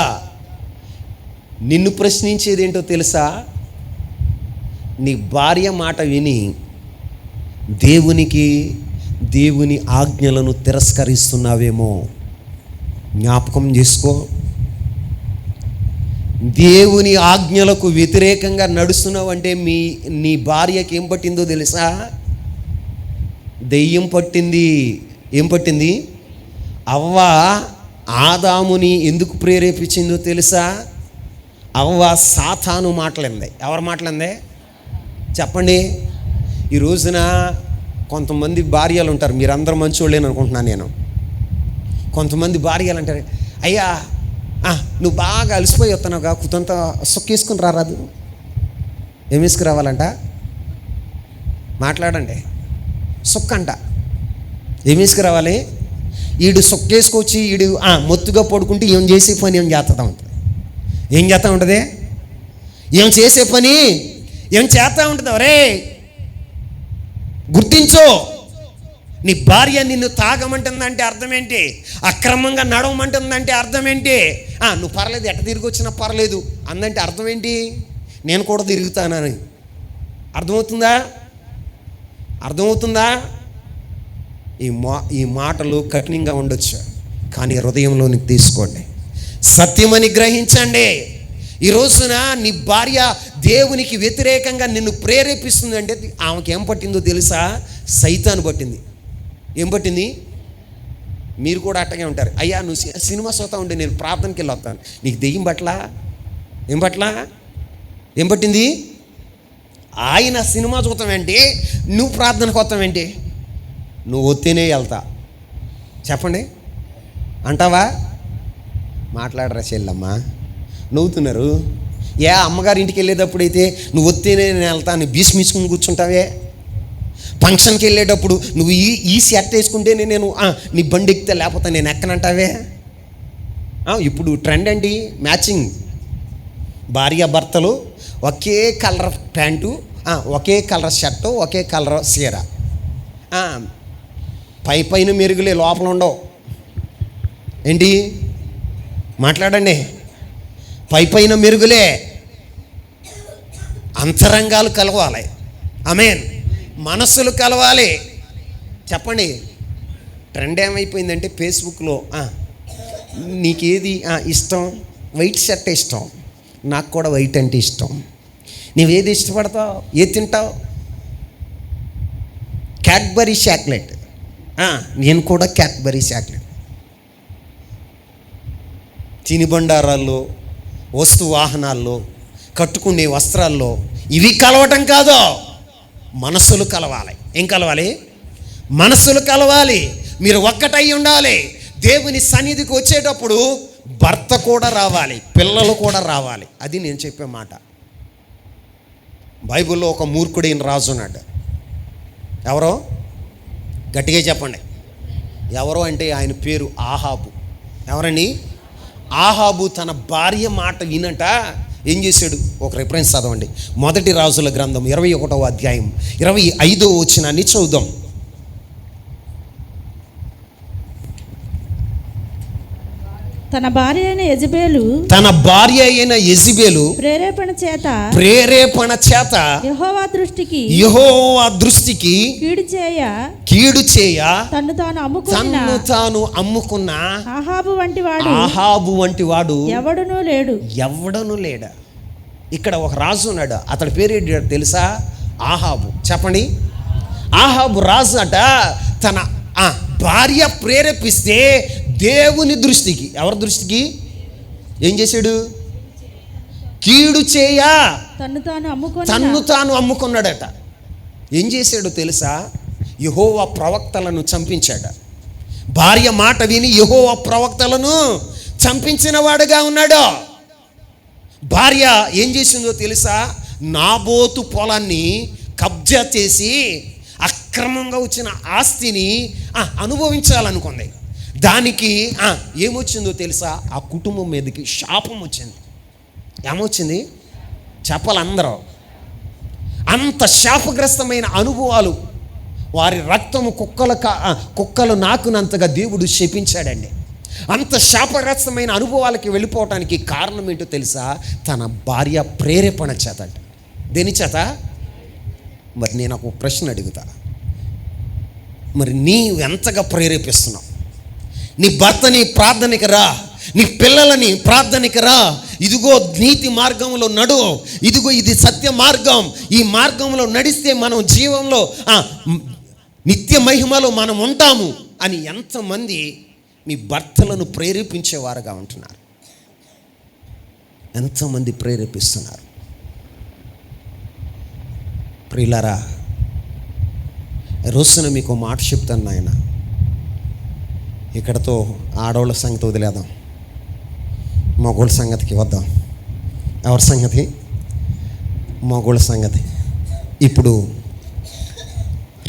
నిన్ను ప్రశ్నించేది ఏంటో తెలుసా? నీ భార్య మాట విని దేవుని ఆజ్ఞలను తిరస్కరిస్తున్నావేమో జ్ఞాపకం చేసుకో. దేవుని ఆజ్ఞలకు వ్యతిరేకంగా నడుస్తున్నావు అంటే నీ భార్యకి ఏం పట్టిందో తెలుసా? దెయ్యం పట్టింది. ఏం పట్టింది? అవ్వ ఆదాముని ఎందుకు ప్రేరేపించిందో తెలుసా? అవ్వ సాతాను మాటలంది. ఎవరు మాటలందే చెప్పండి. ఈ రోజున కొంతమంది భార్యలు ఉంటారు, మీరందరూ మంచోళ్ళేని అనుకుంటున్నాను నేను. కొంతమంది భార్యలు అంటారు, అయ్యా నువ్వు బాగా అలసిపోయి వస్తున్నావుగా, కుతంత సొక్కేసుకుని రారాదు. ఏం వేసుకురావాలంట? మాట్లాడండి. సొక్కంట. ఏం వేసుకురావాలి? ఈడు సొక్కేసుకొచ్చి ఈడు మొత్తుగా పడుకుంటే ఏం చేసే పని ఏం చేస్తూ ఉంటుంది. ఏం చేస్తూ ఉంటుంది? ఏం చేసే పని ఏం చేస్తూ ఉంటుంది. రే గుర్తించో. నీ భార్య నిన్ను తాగమంటుందంటే అర్థం ఏంటి? అక్రమంగా నడవమంటుందంటే అర్థం ఏంటి? నువ్వు పర్లేదు, ఎట్ట తిరిగి వచ్చినా పర్లేదు అందంటే అర్థం ఏంటి? నేను కూడా తిరుగుతానని. అర్థమవుతుందా? ఈ మాటలు కఠినంగా ఉండొచ్చు, కానీ హృదయంలోనికి తీసుకోండి, సత్యమని గ్రహించండి. ఈ రోజున నీ భార్య దేవునికి వ్యతిరేకంగా నిన్ను ప్రేరేపిస్తుందంటే ఆమెకి ఏం పట్టిందో తెలుసా? సైతాను పట్టింది. ఏం పట్టింది? మీరు కూడా అట్టగే ఉంటారు. అయ్యా నువ్వు సినిమా చూస్తూ ఉంటే నేను ప్రార్థనకి వెళ్ళి వస్తాను, నీకు దెయ్యం పట్ల ఏం పట్టింది? ఆయన సినిమా చూస్తావేంటి, నువ్వు ప్రార్థనకు వస్తావేంటి? నువ్వు వస్తేనే వెళ్తా. చెప్పండి, అంటావా? మాట్లాడరా చెల్లమ్మా, నవ్వుతున్నారు. అమ్మగారి ఇంటికి వెళ్ళేటప్పుడైతే నువ్వు వస్తేనే నేను వెళ్తా అని భీష్మించుకుని కూర్చుంటావే. ఫంక్షన్కి వెళ్ళేటప్పుడు నువ్వు ఈ షర్ట్ వేసుకుంటేనే నేను నీ బండి ఎక్కితే లేకపోతే నేను ఎక్కనంటావే. ఇప్పుడు ట్రెండ్ ఏంటి? మ్యాచింగ్. భార్య భర్తలు ఒకే కలర్ ప్యాంటు, ఒకే కలర్ షర్టు, ఒకే కలర్ చీర. పైన మెరుగులే, లోపల ఉండవు. ఏంటి? మాట్లాడండి. పైన మెరుగులే, అంతరంగాలు కలవాలి. ఆమేన్. మనస్సులు కలవాలి. చెప్పండి. ట్రెండ్ ఏమైపోయిందంటే ఫేస్బుక్లో నీకేది ఇష్టం? వైట్ షర్ట్ ఇష్టం, నాకు కూడా వైట్ అంటే ఇష్టం. నువ్వేది ఇష్టపడతావు? ఏది తింటావు? Cadbury chocolate. నేను కూడా క్యాడ్బరీ చాక్లెట్. తినుబండారాల్లో, వస్తు వాహనాల్లో, కట్టుకునే వస్త్రాల్లో ఇవి కలవటం కాదు, మనస్సులు కలవాలి. ఏం కలవాలి? మనస్సులు కలవాలి. మీరు ఒక్కటై ఉండాలి. దేవుని సన్నిధికి వచ్చేటప్పుడు భర్త కూడా రావాలి, పిల్లలు కూడా రావాలి. అది నేను చెప్పే మాట. బైబిల్లో ఒక మూర్ఖుడైన రాజు ఉన్నాడు. ఎవరో? గట్టిగా చెప్పండి. ఎవరో అంటే ఆయన పేరు ఆహాబు. ఎవరండి? ఆహాబు తన భార్య మాట వినట ఏం చేశాడు? ఒక రిఫరెన్స్ చదవండి. 1 రాజుల గ్రంథం 21వ అధ్యాయం 25వ వచనాన్ని చదువుదాం. తన భార్య అయిన యెజెబెలు ప్రేరేపణ చేత యెహోవా దృష్టికి కీడు చేయ తన్ను తాను అమ్ముకున్న ఆహాబు వంటి వాడు ఎవడను లేడా. ఇక్కడ ఒక రాజు ఉన్నాడు, అతడి పేరు తెలుసా? ఆహాబు. చెప్పండి. ఆహాబు రాజు అట. తన భార్య ప్రేరేపిస్తే దేవుని దృష్టికి, ఎవరి దృష్టికి ఏం చేశాడు? కీడు చేయ తన్ను తాను అమ్ముకున్నాడట. ఏం చేశాడు తెలుసా? యెహోవా ప్రవక్తలను చంపించాడు. భార్య మాట విని యెహోవా ప్రవక్తలను చంపించిన వాడుగా ఉన్నాడు. భార్య ఏం చేసిందో తెలుసా? నాబోతు పొలాన్ని కబ్జా చేసి అక్రమంగా వచ్చిన ఆస్తిని అనుభవించాలనుకుంది. దానికి ఏమొచ్చిందో తెలుసా? ఆ కుటుంబం మీదకి శాపం వచ్చింది. ఏమొచ్చింది చెప్పాలి అందరూ. అంత శాపగ్రస్తమైన అనుభవాలు, వారి రక్తము కుక్కలు నాకునంతగా దేవుడు శపించాడండి. అంత శాపగ్రస్తమైన అనుభవాలకి వెళ్ళిపోవటానికి కారణం ఏంటో తెలుసా? తన భార్య ప్రేరేపణ చేత. దేని చేత? మరి నేను ఒక ప్రశ్న అడుగుతా. మరి నీవు ఎంతగా ప్రేరేపిస్తున్నావు? నీ భర్తని ప్రార్థనకి రా, నీ పిల్లలని ప్రార్థనకి రా. ఇదిగో నీతి మార్గంలో నడు, ఇదిగో ఇది సత్య మార్గం, ఈ మార్గంలో నడిస్తే మనం జీవంలో నిత్య మహిమలో మనం ఉంటాము అని ఎంతమంది మీ భర్తలను ప్రేరేపించేవారుగా ఉంటున్నారు? ఎంతమంది ప్రేరేపిస్తున్నారు? ప్రియులారా, రోజున మీకు మాట చెప్తాను నాయన. ఇక్కడతో ఆడవాళ్ళ సంగతి వదిలేద్దాం, మగోళ్ళ సంగతికి వద్దాం. ఎవరి సంగతి? మగోళ్ళ సంగతి. ఇప్పుడు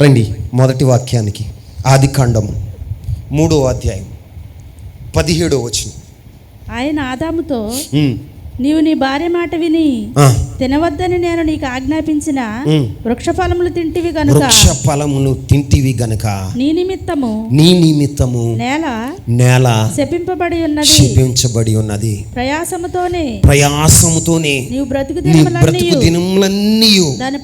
రండి మొదటి వాక్యానికి. ఆదికాండము 3వ అధ్యాయం 17వ వచనం. ఆయన ఆదాముతో, నీవు నీ భార్య మాట విని తినవద్దని నేను నీకు ఆజ్ఞాపించిన వృక్షఫలములు తింటివి గనుక నీ నిమిత్తము నేల శపించబడి ఉన్నది. ప్రయాసముతోనే నీవు బ్రతుకు దినములన్నీ దాని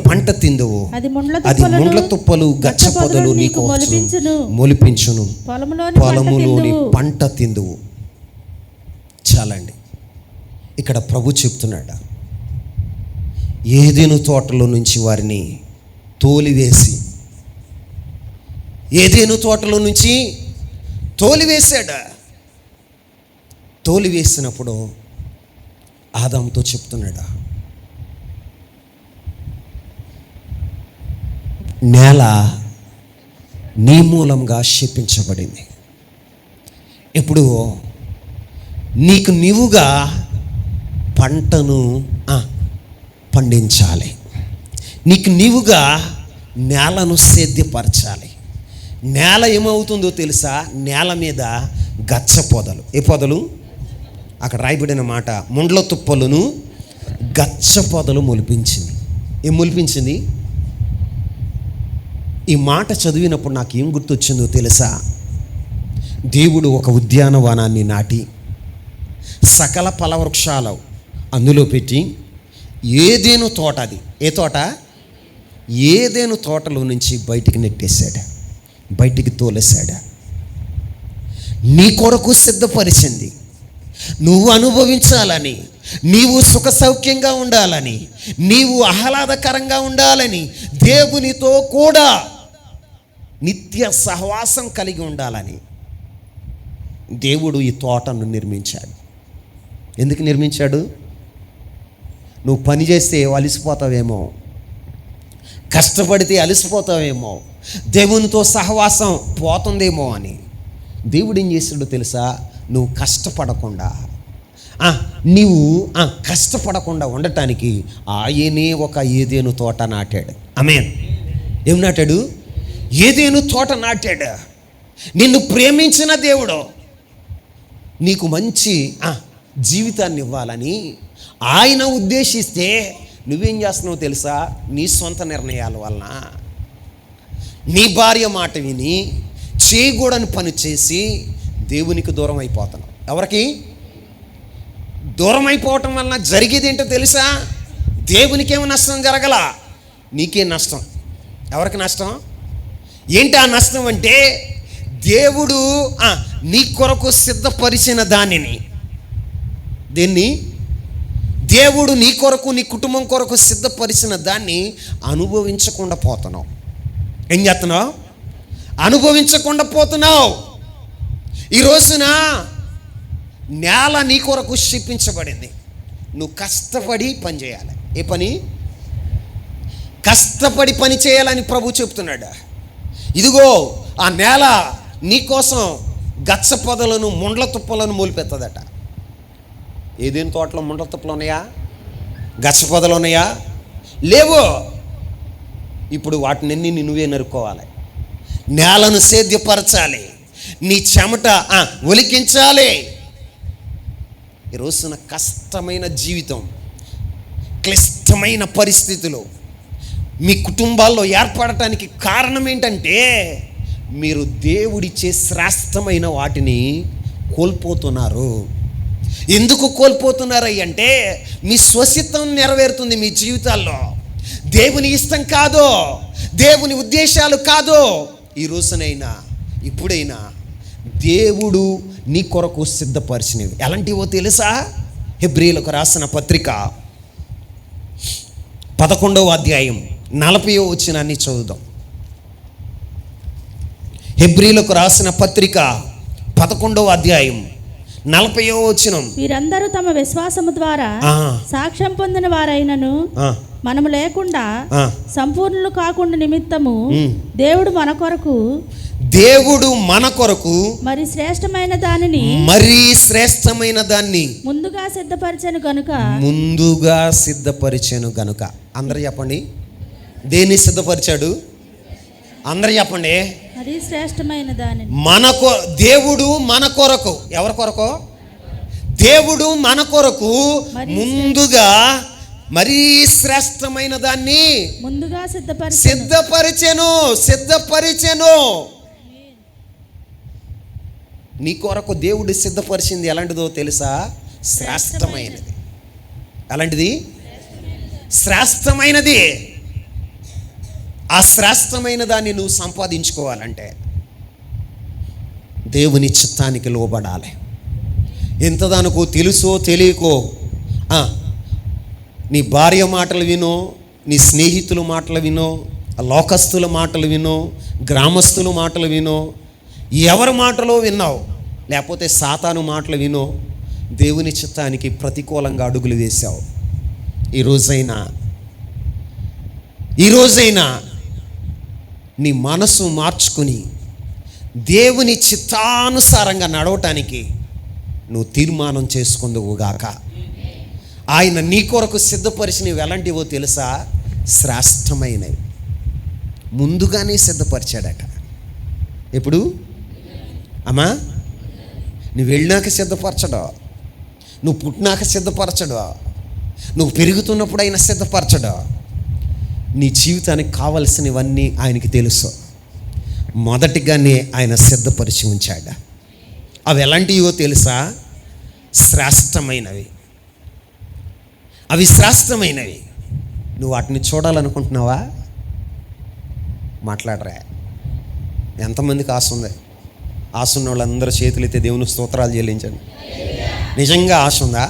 పంట తిందువు. అది ముండ్ల తుప్పలు గచ్చ పొదలు నీకు మొలిపించును. పొలములోని పంట తిందువు. చాలండి. ఇక్కడ ప్రభు చెప్తున్నాడు, ఏదెను తోటలో నుంచి వారిని తోలివేసి, ఏదెను తోటలో నుంచి తోలివేశాడు. తోలివేసినప్పుడు ఆదాముతో చెప్తున్నాడు, నేల నీ మూలంగా శపించబడింది. ఇప్పుడు నీకు నీవుగా పంటను పండించాలి. నీకు నీవుగా నేలను సేద్యపరచాలి. నేల ఏమవుతుందో తెలుసా? నేల మీద గచ్చ పొదలు. ఏ పొదలు? అక్కడ రాయబడిన మాట, ముండ్ల తుప్పలను గచ్చ పొదలు మొలిపించింది. ఏం మొలిపించింది? ఈ మాట చదివినప్పుడు నాకు ఏం గుర్తొచ్చిందో తెలుసా? దేవుడు ఒక ఉద్యానవనాన్ని నాటి సకల ఫలవృక్షాలు అందులో పెట్టి ఏదేను తోట, అది ఏ తోట? ఏదేను తోటలో నుంచి బయటికి నెట్టేశాడు, బయటికి తోలేశాడు. నీ కొరకు సిద్ధపరిచింది, నువ్వు అనుభవించాలని, నీవు సుఖ సౌఖ్యంగా ఉండాలని, నీవు ఆహ్లాదకరంగా ఉండాలని, దేవునితో కూడా నిత్య సహవాసం కలిగి ఉండాలని దేవుడు ఈ తోటను నిర్మించాడు. ఎందుకు నిర్మించాడు? నువ్వు పని చేస్తే అలసిపోతావేమో, కష్టపడితే అలసిపోతావేమో, దేవునితో సహవాసం పోతుందేమో అని. దేవుడు ఏం చేశాడో తెలుసా? నువ్వు కష్టపడకుండా, కష్టపడకుండా ఉండటానికి ఆయనే ఒక ఏదేను తోట నాటాడు. ఆమేన్. ఏం నాటాడు? ఏదేను తోట నాటాడు. నిన్ను ప్రేమించిన దేవుడు, నీకు మంచి జీవితాన్ని ఇవ్వాలని ఆయన ఉద్దేశిస్తే నువ్వేం చేస్తున్నావు తెలుసా? నీ సొంత నిర్ణయాల వలన నీ భార్య మాట విని చేయకూడని పని చేసి దేవునికి దూరం అయిపోతున్నావు. ఎవరికి దూరం అయిపోవటం వలన జరిగేది ఏంటో తెలుసా? దేవునికేమో నష్టం జరగల, నీకే నష్టం. ఎవరికి నష్టం? ఏంటి ఆ నష్టం అంటే, దేవుడు నీ కొరకు సిద్ధపరిచిన దానిని, దీన్ని దేవుడు నీ కొరకు నీ కుటుంబం కొరకు సిద్ధపరిచిన దాన్ని అనుభవించకుండా పోతున్నావు. ఏం చేస్తున్నావు? అనుభవించకుండా పోతున్నావు. ఈ రోజున నేల నీ కొరకు శిపించబడింది. నువ్వు కష్టపడి పని చేయాలి. ఏ పని? కష్టపడి పని చేయాలని ప్రభు చెప్తున్నాడు. ఇదిగో ఆ నేల నీకోసం గచ్చ పొదలను ముండ్ల తుప్పలను మొలిపెత్తదట. ఏదేని తోటలో ముండ్ల తుప్పలు ఉన్నాయా? గచ్చ పొదలు ఉన్నాయా? లేవు. ఇప్పుడు వాటిని నువ్వే నరుక్కోవాలి. నేలను సేద్యపరచాలి, నీ చెమట ఒలికించాలి. ఈ రోజున కష్టమైన జీవితం, క్లిష్టమైన పరిస్థితులు మీ కుటుంబాల్లో ఏర్పడటానికి కారణం ఏంటంటే, మీరు దేవుడిచ్చే శ్రేష్టమైన వాటిని కోల్పోతున్నారు. ఎందుకు కోల్పోతున్నారు అంటే, మీ స్వసిత్వం నెరవేరుతుంది మీ జీవితాల్లో. దేవుని ఇష్టం కాదు, దేవుని ఉద్దేశాలు కాదు. ఈ రోజునైనా ఇప్పుడైనా దేవుడు నీ కొరకు సిద్ధపరిచినవి ఎలాంటివో తెలుసా? హెబ్రీయులకు రాసిన పత్రిక 11వ అధ్యాయం 40వ వచనాన్ని చదువుదాం. హెబ్రీయులకు రాసిన పత్రిక 11వ అధ్యాయం 40వ వచనం. వీరందరూ తమ విశ్వాసము ద్వారా సాక్ష్యం పొందిన వారైనను మనము లేకుండా సంపూర్ణులు కాకుండా నిమిత్తము దేవుడు మన కొరకు మరి శ్రేష్టమైన దానిని ముందుగా సిద్ధపరిచెను గనుక. అందరూ చెప్పండి, దేన్ని సిద్ధపరిచాడు? అందరూ చెప్పండి. మరి శ్రేష్టమైన దానిని దేవుడు మన కొరకు. ఎవరి కొరకు? దేవుడు మన కొరకు ముందుగా మరీ శ్రేష్టమైన దాన్ని ముందుగా సిద్ధపరిచెను. నీ కొరకు దేవుడు సిద్ధపరిచింది ఎలాంటిదో తెలుసా? శ్రేష్టమైనది. ఎలాంటిది? శ్రేష్టమైనది. ఆ శ్రేష్టమైన దాన్ని నువ్వు సంపాదించుకోవాలంటే దేవుని చిత్తానికి లోబడాలి. ఎంతదానికో తెలుసో తెలియకో నీ భార్య మాటలు వినో, నీ స్నేహితుల మాటలు వినో, లోకస్తుల మాటలు వినో, గ్రామస్తుల మాటలు వినో, ఎవరి మాటలో విన్నావు, లేకపోతే సాతాను మాటలు వినో దేవుని చిత్తానికి ప్రతికూలంగా అడుగులు వేశావు. ఈ రోజైనా నీ మనసు మార్చుకుని దేవుని చిత్తానుసారంగా నడవటానికి నువ్వు తీర్మానం చేసుకుందువుగాక. ఆయన నీ కొరకు సిద్ధపరిచినవి ఎలాంటివో తెలుసా? శ్రేష్టమైనవి. ముందుగానే సిద్ధపరిచాడట. ఎప్పుడు? అమ్మా, నువ్వు వెళ్ళినాక సిద్ధపరచడు, నువ్వు పుట్టినాక సిద్ధపరచడు, నువ్వు పెరుగుతున్నప్పుడు ఆయన సిద్ధపరచడు. నీ జీవితానికి కావలసినవన్నీ ఆయనకి తెలుసు. మొదటిగానే ఆయన సిద్ధపరిచి ఉంచాడు. అవి ఎలాంటివో తెలుసా? శ్రేష్టమైనవి. అవి శ్రేష్టమైనవి. నువ్వు వాటిని చూడాలనుకుంటున్నావా? మాట్లాడరా. ఎంతమందికి ఆశ ఉంది? ఆశ ఉన్న వాళ్ళందరూ చేతులైతే దేవుని స్తోత్రాలు చెల్లించండి. నిజంగా ఆశ ఉందా?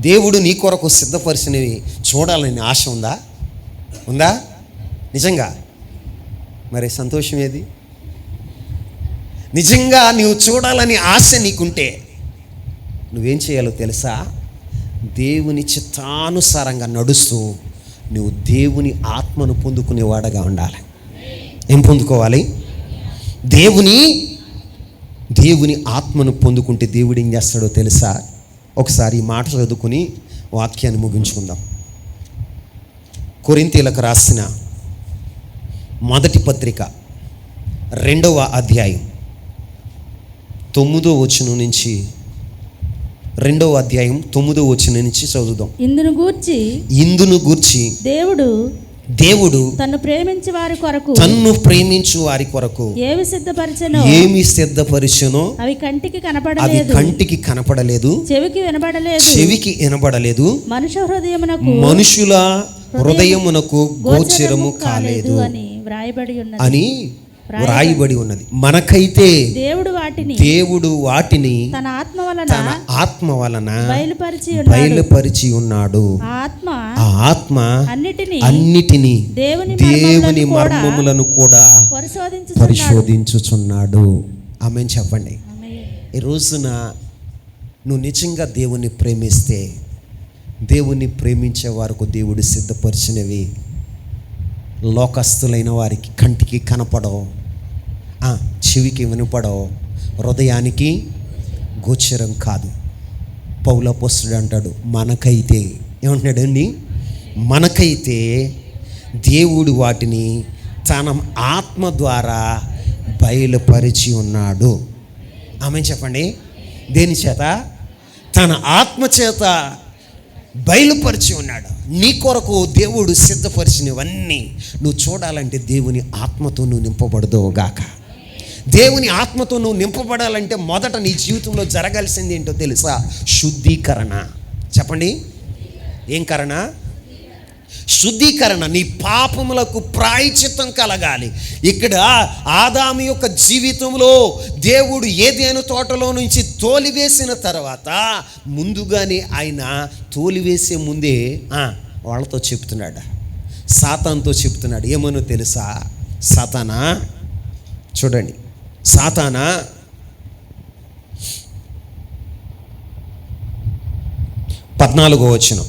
దేవుడు నీ కొరకు సిద్ధపరిచినవి చూడాలని ఆశ ఉందా? నిజంగా? మరి సంతోషం ఏది? నిజంగా నువ్వు చూడాలని ఆశ నీకుంటే నువ్వేం చేయాలో తెలుసా? దేవుని చిత్తానుసారంగా నడుస్తూ నువ్వు దేవుని ఆత్మను పొందుకునేవాడగా ఉండాలి. ఏం పొందుకోవాలి? దేవుని ఆత్మను పొందుకుంటే దేవుడు ఏం చేస్తాడో తెలుసా? ఒకసారి ఈ మాట చదువుకుని వాక్యాన్ని ముగించుకుందాం. కొరింథీయులకు రాసిన మొదటి పత్రిక 2వ అధ్యాయం 9వ వచనం నుంచి 2వ అధ్యాయం 9వ వచనం నుంచి చదువుదాం. ఇందును గూర్చి దేవుడు తన్ను ప్రేమించు వారి కొరకు ఏమి సిద్ధపరిచెనో అవి కంటికి కనపడలేదు, చెవికి వినబడలేదు, మనుషుల హృదయమునకు గోచరము కాలేదు అని వ్రాయబడి ఉన్నది. మనకైతే దేవుడు వాటిని తన ఆత్మ వలన బయలుపరిచి ఉన్నాడు. ఆ ఆత్మ అన్నిటినీ దేవుని మర్మములను కూడా పరిశోధించుచున్నాడు. ఆమేన్ చెప్పండి. ఈ రోజున నువ్వు నిజంగా దేవుని ప్రేమిస్తే, దేవుని ప్రేమించే వారికి దేవుడు సిద్ధపరిచినవి లోకస్తులైన వారికి కంటికి కనపడవు, చెవికి వినపడవు, హృదయానికి గోచరం కాదు. పౌలు అపోస్తలుడు అంటాడు, మనకైతే ఏమంటున్నాడండి, మనకైతే దేవుడు వాటిని తన ఆత్మ ద్వారా బయలుపరిచి ఉన్నాడు. ఆమె చెప్పండి. దేని చేత? తన ఆత్మ చేత బయలుపరిచి ఉన్నాడు. నీ కొరకు దేవుడు సిద్ధపరిచినవన్నీ నువ్వు చూడాలంటే దేవుని ఆత్మతో నువ్వు నింపబడదువుగాక. దేవుని ఆత్మతో నువ్వు నింపబడాలంటే మొదట నీ జీవితంలో జరగాల్సింది ఏంటో తెలుసా? శుద్ధీకరణ. చెప్పండి. ఏం కరణ? శుద్ధీకరణ. నీ పాపములకు ప్రాయశ్చిత్తం కలగాలి. ఇక్కడ ఆదాము యొక్క జీవితంలో దేవుడు ఏదైనా తోటలో నుంచి తోలివేసిన తర్వాత ముందుగానే ఆయన తోలివేసే ముందే వాళ్ళతో చెప్తున్నాడు, సాతానుతో చెప్తున్నాడు. ఏమనో తెలుసా? సాతానా, చూడండి, సాతానా, పద్నాలుగో వచనం.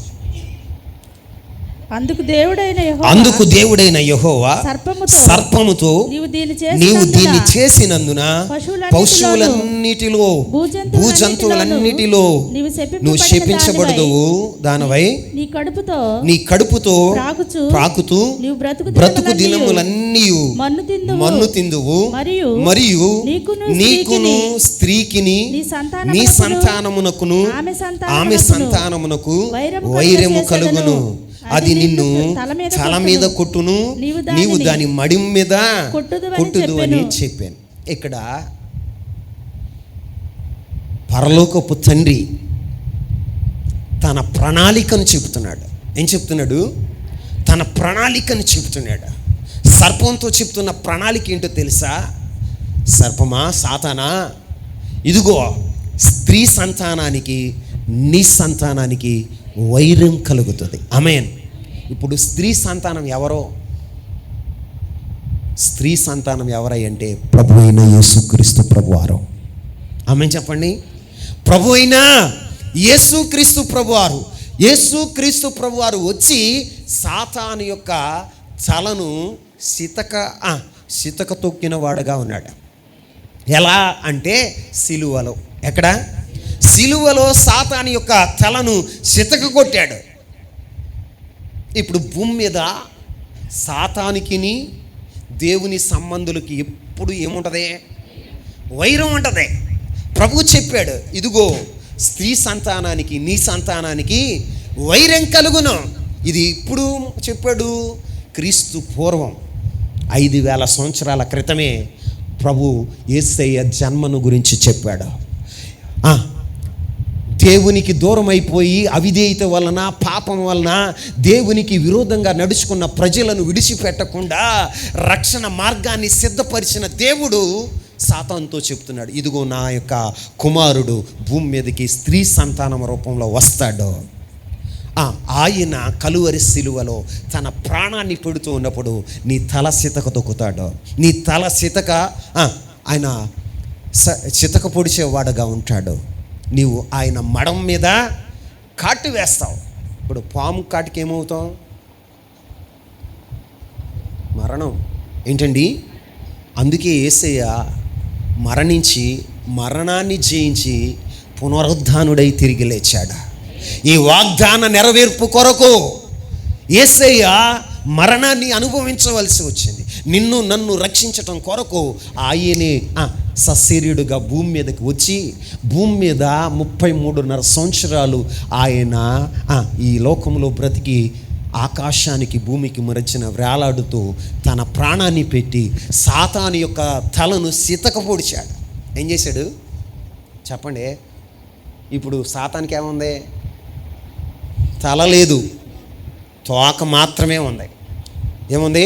అందుకు దేవుడైన యెహోవా సర్పముతో నీవు దీన్ని చేసినందున పశువులన్నిటిలో భూజంతువులన్నిటిలో నువ్వు శపించబడదువు. దానివై నీ కడుపుతో ప్రాకుతూ బ్రతుకు దినములన్నీ మన్ను తిందువు. మరియు నీకును స్త్రీకిని నీ సంతానమునకును ఆమె సంతానమునకు వైరము కలుగును. అది నిన్ను తల మీద కొట్టును, నీవు దాని మడిం మీద కొట్టుదు అని చెప్పాను. ఇక్కడ పరలోకపు తండ్రి తన ప్రణాళికను చెబుతున్నాడు. ఏం చెప్తున్నాడు? తన ప్రణాళికను చెబుతున్నాడు. సర్పంతో చెప్తున్న ప్రణాళిక ఏంటో తెలుసా? సర్పమా, సాతానా, ఇదిగో స్త్రీ సంతానానికి నీ సంతానానికి వైరం కలుగుతుంది. ఆమేన్. ఇప్పుడు స్త్రీ సంతానం ఎవరో? స్త్రీ సంతానం ఎవరై అంటే ప్రభు అయిన యేసుక్రీస్తు ప్రభువారు. ఆమేన్ చెప్పండి. ప్రభు అయిన యేసుక్రీస్తు ప్రభువారు. యేసుక్రీస్తు ప్రభువారు వచ్చి సాతాను యొక్క తలను సితక తొక్కిన వాడుగా ఉన్నాడు. ఎలా అంటే సిలువలో. ఎక్కడ? సిలువలో సాతాను యొక్క తలను సితక కొట్టాడు. ఇప్పుడు భూమి మీద సాతానికిని దేవుని సంబంధులకి ఎప్పుడు ఏముంటుంది? వైరం ఉంటుంది. ప్రభు చెప్పాడు, ఇదిగో స్త్రీ సంతానానికి నీ సంతానానికి వైరం కలుగును. ఇది ఇప్పుడు చెప్పాడు? క్రీస్తు పూర్వం 5000 సంవత్సరాల క్రితమే ప్రభు యేసయ్య జన్మను గురించి చెప్పాడు. దేవునికి దూరం అయిపోయి అవిధేయత వలన, పాపం వలన దేవునికి విరోధంగా నడుచుకున్న ప్రజలను విడిచిపెట్టకుండా రక్షణ మార్గాన్ని సిద్ధపరిచిన దేవుడు సాతానుతో చెప్తున్నాడు, ఇదిగో నా యొక్క కుమారుడు భూమి మీదకి స్త్రీ సంతానం రూపంలో వస్తాడు. ఆయన కలువరి సిలువలో తన ప్రాణాన్ని పెడుతూ ఉన్నప్పుడు నీ తల సితక తొక్కుతాడు. నీ తల సితక ఆయన చితక పొడిచేవాడుగా ఉంటాడు. నీవు ఆయన మడం మీద కాటు వేస్తావు. ఇప్పుడు పాము కాటికి ఏమవుతావు? మరణం. ఏంటండి? అందుకే యేసయ్య మరణించి మరణాన్ని జయించి పునరుద్ధానుడై తిరిగి లేచాడు. ఈ వాగ్దాన నెరవేర్పు కొరకు యేసయ్య మరణాన్ని అనుభవించవలసి వచ్చింది. నిన్ను నన్ను రక్షించటం కొరకు ఆయనే సశరీరుడుగా భూమి మీదకి వచ్చి భూమి మీద 33.5 సంవత్సరాలు ఆయన ఈ లోకంలో బ్రతికి ఆకాశానికి భూమికి మరచిన వేలాడుతూ తన ప్రాణాన్ని పెట్టి సాతాను యొక్క తలను సితకపొడిచాడు. ఏం చేశాడు చెప్పండి? ఇప్పుడు సాతానికి ఏముంది? తల లేదు, తోక మాత్రమే ఉంది. ఏముంది?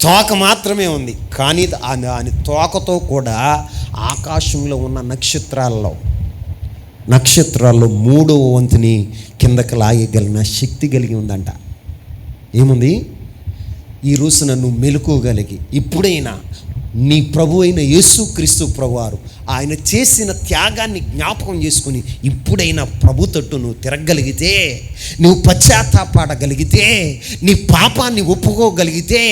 తోక మాత్రమే ఉంది. కానీ దాని తోకతో కూడా ఆకాశంలో ఉన్న నక్షత్రాల్లో 3వ వంతుని కిందకి లాగగలిగిన శక్తి కలిగి ఉందంట. ఏముంది? ఈ రోజున నువ్వు మెలుకోగలిగి ఇప్పుడైనా నీ ప్రభు అయిన యేసుక్రీస్తు ప్రభువారు ఆయన చేసిన త్యాగాన్ని జ్ఞాపకం చేసుకుని ఇప్పుడైనా ప్రభు తట్టు నువ్వు తిరగగలిగితే, నువ్వు పశ్చాత్తాపడగలిగితే, నీ పాపాన్ని ఒప్పుకోగలిగితే,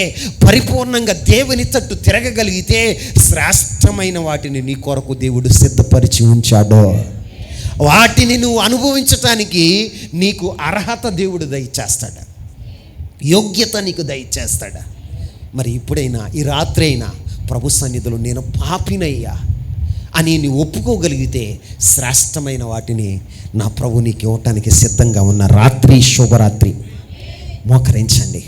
పరిపూర్ణంగా దేవుని తట్టు తిరగగలిగితే శ్రేష్టమైన వాటిని నీ కొరకు దేవుడు సిద్ధపరిచి ఉంచాడో వాటిని నువ్వు అనుభవించటానికి నీకు అర్హత దేవుడు దయచేస్తాడు, యోగ్యత నీకు దయచేస్తాడు. మరి ఇప్పుడైనా ఈ రాత్రి అయినా ప్రభు సన్నిధిలో నేను పాపినయ్యా అని నీ ఒప్పుకోగలిగితే శ్రేష్టమైన వాటిని నా ప్రభు నీకు ఇవ్వటానికి సిద్ధంగా ఉన్న రాత్రి శుభరాత్రి. మోకరించండి.